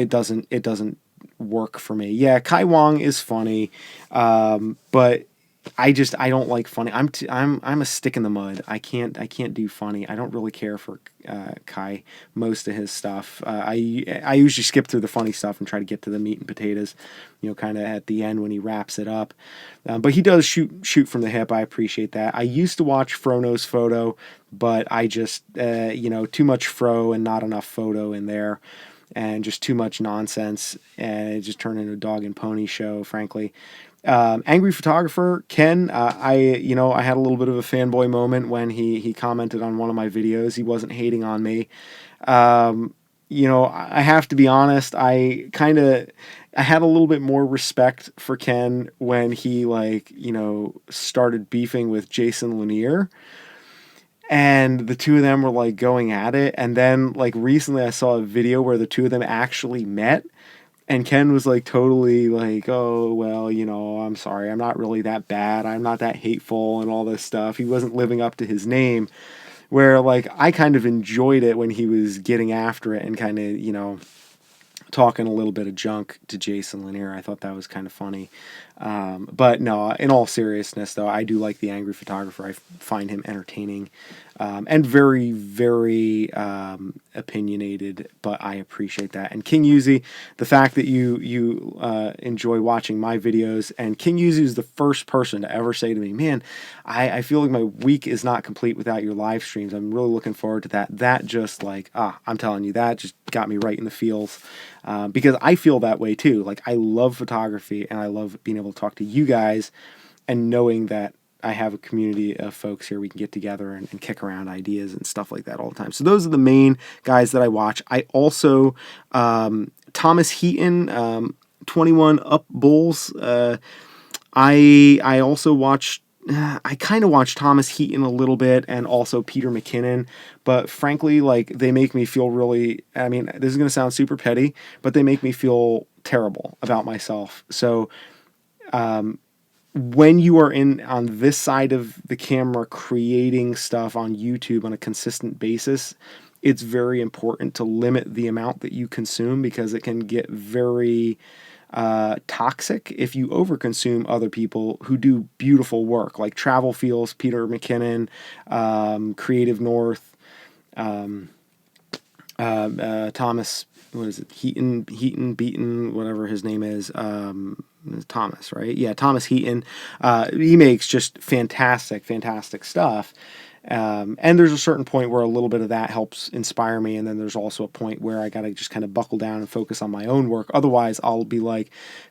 doesn't work for me. Yeah, Kai Wang is funny, but I don't like funny. I'm a stick in the mud. I can't do funny. I don't really care for Kai, most of his stuff. I usually skip through the funny stuff and try to get to the meat and potatoes, kind of at the end when he wraps it up. But he does shoot from the hip. I appreciate that. I used to watch Frono's Photo, but I just too much fro and not enough photo in there, and just too much nonsense, and it just turned into a dog and pony show, frankly. Angry Photographer, Ken, I had a little bit of a fanboy moment when he commented on one of my videos. He wasn't hating on me. I have to be honest, I kind of, I had a little bit more respect for Ken when he, like, started beefing with Jason Lanier, and the two of them were like going at it. And then, like, recently I saw a video where the two of them actually met, and Ken was like totally like, oh, well, I'm sorry, I'm not really that bad, I'm not that hateful, and all this stuff. He wasn't living up to his name. Where, like, I kind of enjoyed it when he was getting after it and kind of, talking a little bit of junk to Jason Lanier. I thought that was kind of funny. But no, in all seriousness, though, I do like the angry photographer. I find him entertaining, and very, very opinionated, but I appreciate that. And King Yuzi, the fact that you enjoy watching my videos, and King Yuzi is the first person to ever say to me, man, I feel like my week is not complete without your live streams. I'm really looking forward to that. That just, like, I'm telling you, that just got me right in the feels, because I feel that way too. Like, I love photography, and I love being able to talk to you guys, and knowing that I have a community of folks here we can get together and kick around ideas and stuff like that all the time. So those are the main guys that I watch. I also, Thomas Heaton, 21 Up Bulls. I also watch, I kind of watch Thomas Heaton a little bit, and also Peter McKinnon, but frankly, like, they make me feel really, I mean, this is going to sound super petty, but they make me feel terrible about myself. So, when you are on this side of the camera creating stuff on YouTube on a consistent basis, it's very important to limit the amount that you consume, because it can get very toxic if you overconsume other people who do beautiful work, like Travel Feels, Peter McKinnon, Creative North, Thomas, what is it, Beaton, whatever his name is, Thomas, right? Yeah, Thomas Heaton. He makes just fantastic stuff. And there's a certain point where a little bit of that helps inspire me, and then there's also a point where I gotta just kind of buckle down and focus on my own work. Otherwise, I'll be like,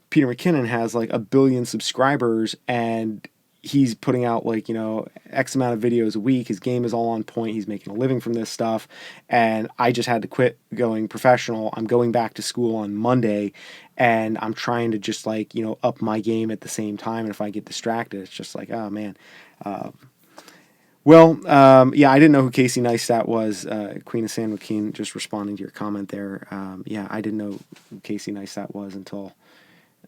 Peter McKinnon has like 1 billion subscribers, and he's putting out, like, X amount of videos a week. His game is all on point. He's making a living from this stuff. And I just had to quit going professional. I'm going back to school on Monday, and I'm trying to just, like, up my game at the same time. And if I get distracted, it's just like, oh man. Yeah, I didn't know who Casey Neistat was. Queen of San Joaquin, just responding to your comment there. Yeah, I didn't know who Casey Neistat was until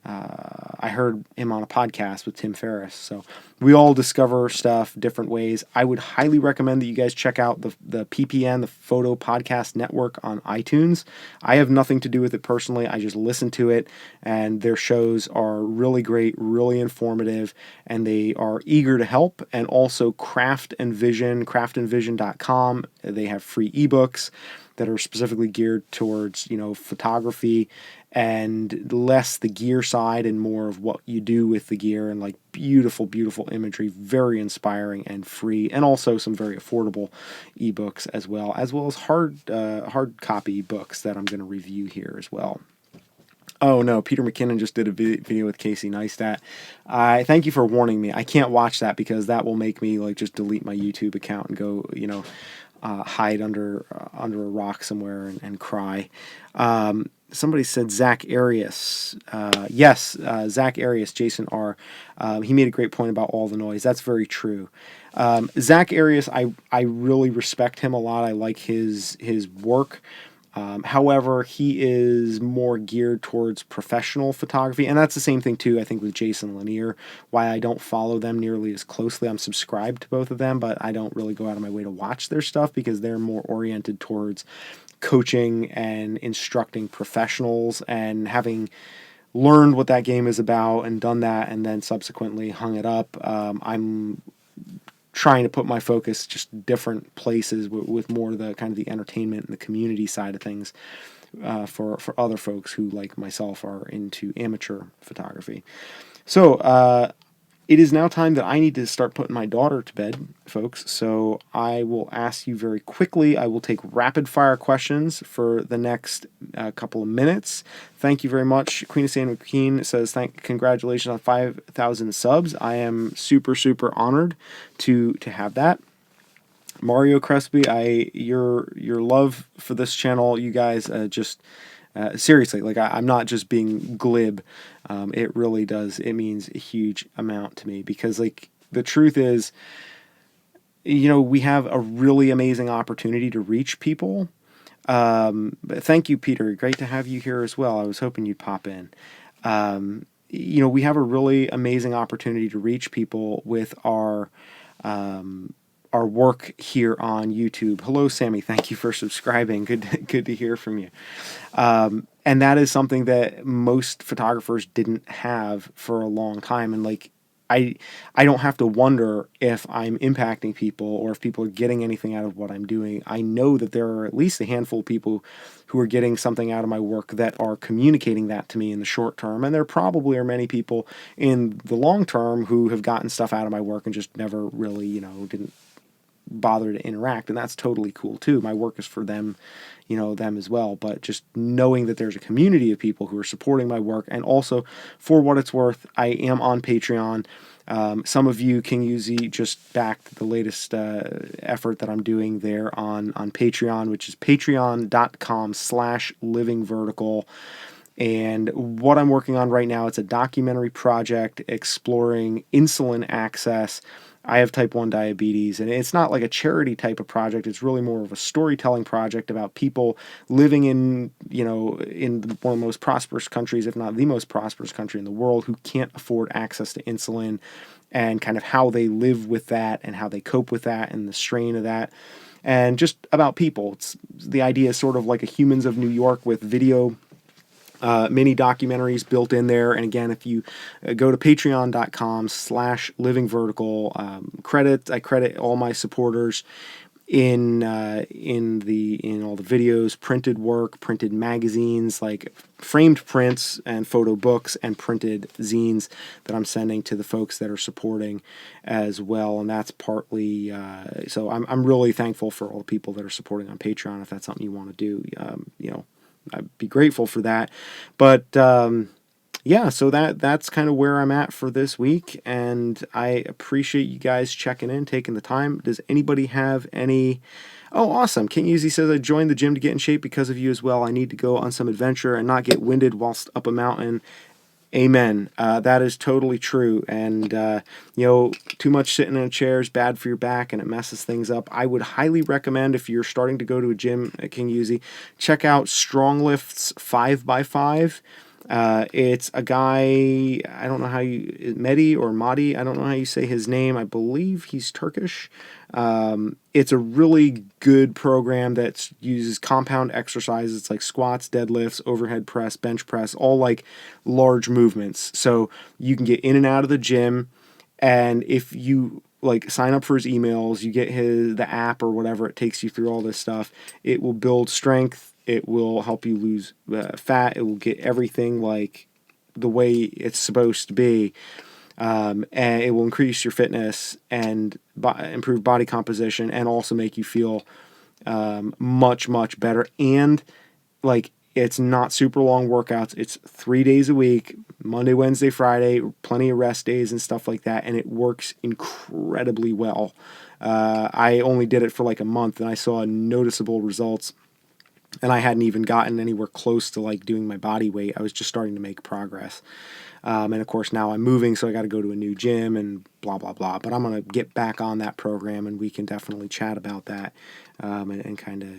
I heard him on a podcast with Tim Ferriss. So we all discover stuff different ways. I would highly recommend that you guys check out the PPN, the Photo Podcast Network, on iTunes. I have nothing to do with it personally. I just listen to it, and their shows are really great, really informative, and they are eager to help. And also craftandvision.com. They have free ebooks that are specifically geared towards, photography, and less the gear side and more of what you do with the gear, and like beautiful imagery, very inspiring and free, and also some very affordable ebooks as well as hard copy books that I'm going to review here as well. Oh no, Peter McKinnon just did a video with Casey Neistat. I thank you for warning me. I can't watch that, because that will make me, like, just delete my YouTube account and go, hide under a rock somewhere and cry. Somebody said Zach Arias. Yes, Zach Arias, Jason R. He made a great point about all the noise. That's very true. Zach Arias, I really respect him a lot. I like his work. However, he is more geared towards professional photography, and that's the same thing too, I think, with Jason Lanier. Why I don't follow them nearly as closely. I'm subscribed to both of them, but I don't really go out of my way to watch their stuff, because they're more oriented towards coaching and instructing professionals, and having learned what that game is about and done that, and then subsequently hung it up. I'm trying to put my focus just different places with more of the kind of the entertainment and the community side of things, for other folks who, like myself, are into amateur photography. So it is now time that I need to start putting my daughter to bed, folks. So I will ask you very quickly. I will take rapid fire questions for the next couple of minutes. Thank you very much. Queen of San Joaquin says, congratulations on 5,000 subs. I am super honored to have that. Mario Crespi, your love for this channel, you guys, just Seriously, like I'm not just being glib. It really does. It means a huge amount to me because, like, the truth is, we have a really amazing opportunity to reach people. But thank you, Peter. Great to have you here as well. I was hoping you'd pop in. We have a really amazing opportunity to reach people with our work here on YouTube. Hello, Sammy. Thank you for subscribing. Good to hear from you. And that is something that most photographers didn't have for a long time. And like, I don't have to wonder if I'm impacting people or if people are getting anything out of what I'm doing. I know that there are at least a handful of people who are getting something out of my work that are communicating that to me in the short term. And there probably are many people in the long term who have gotten stuff out of my work and just never really, didn't bother to interact, and that's totally cool too. My work is for them, them as well. But just knowing that there's a community of people who are supporting my work, and also, for what it's worth, I am on Patreon. Some of you can usually just back the latest effort that I'm doing there on Patreon, which is patreon.com/livingvertical. And what I'm working on right now, it's a documentary project exploring insulin access. I have type 1 diabetes, and it's not like a charity type of project. It's really more of a storytelling project about people living in one of the most prosperous countries, if not the most prosperous country in the world, who can't afford access to insulin, and kind of how they live with that and how they cope with that and the strain of that. And just about people. The idea is sort of like a Humans of New York with video mini documentaries built in there. And again, if you go to patreon.com/livingvertical, I credit all my supporters in all the videos, printed work, printed magazines, like framed prints and photo books, and printed zines that I'm sending to the folks that are supporting as well. And that's partly so I'm really thankful for all the people that are supporting on Patreon. If that's something you want to do, I'd be grateful for that. But yeah, so that's kind of where I'm at for this week, and I appreciate you guys checking in, taking the time. Does anybody have any... Oh, awesome. King Easy says, I joined the gym to get in shape because of you as well. I need to go on some adventure and not get winded whilst up a mountain. Amen. That is totally true. And, too much sitting in a chair is bad for your back and it messes things up. I would highly recommend, if you're starting to go to a gym at King Yuzi, check out Strong Lift's 5x5. It's a guy, I don't know how Mehdi or Mahdi, I don't know how you say his name. I believe he's Turkish. It's a really good program that uses compound exercises. It's like squats, deadlifts, overhead press, bench press, all like large movements. So you can get in and out of the gym, and if you like sign up for his emails, you get the app or whatever, it takes you through all this stuff. It will build strength. It will help you lose fat. It will get everything like the way it's supposed to be. And it will increase your fitness and improve body composition, and also make you feel much, much better. And like, it's not super long workouts. It's 3 days a week, Monday, Wednesday, Friday, plenty of rest days and stuff like that. And it works incredibly well. I only did it for like a month, and I saw noticeable results. And I hadn't even gotten anywhere close to like doing my body weight. I was just starting to make progress. And of course now I'm moving, so I got to go to a new gym and blah, blah, blah. But I'm going to get back on that program, and we can definitely chat about that and kind of,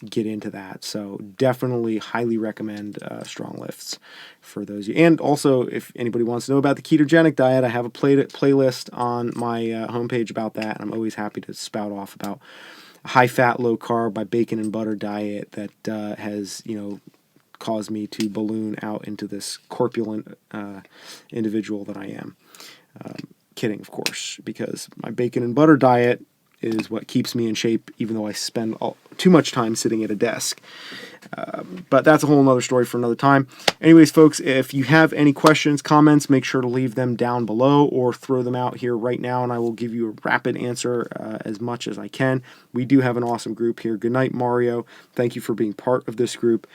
get into that. So definitely highly recommend Strong Lifts for those of you. And also, if anybody wants to know about the ketogenic diet, I have a playlist on my homepage about that. And I'm always happy to spout off about high-fat, low-carb, by bacon and butter diet that has, caused me to balloon out into this corpulent individual that I am. Kidding, of course, because my bacon and butter diet is what keeps me in shape, even though I spend too much time sitting at a desk. But that's a whole nother story for another time. Anyways, folks, if you have any questions, comments, make sure to leave them down below or throw them out here right now, and I will give you a rapid answer as much as I can. We do have an awesome group here. Good night, Mario. Thank you for being part of this group.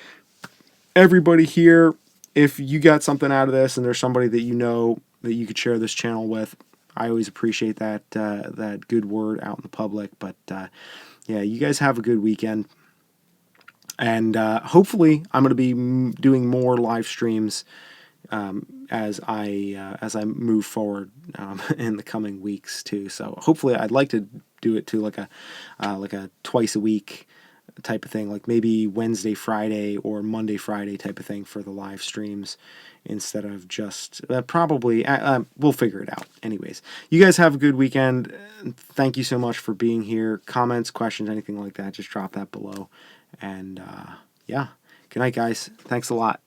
Everybody here, if you got something out of this and there's somebody that you know that you could share this channel with, I always appreciate that good word out in the public. But yeah, you guys have a good weekend. And hopefully I'm going to be doing more live streams as I move forward in the coming weeks too. So hopefully I'd like to do it to like a twice a week type of thing, like maybe Wednesday, Friday, or Monday, Friday type of thing for the live streams, instead of just probably we'll figure it out. Anyways, you guys have a good weekend. Thank you so much for being here. Comments, questions, anything like that, just drop that below. And yeah, good night, guys. Thanks a lot.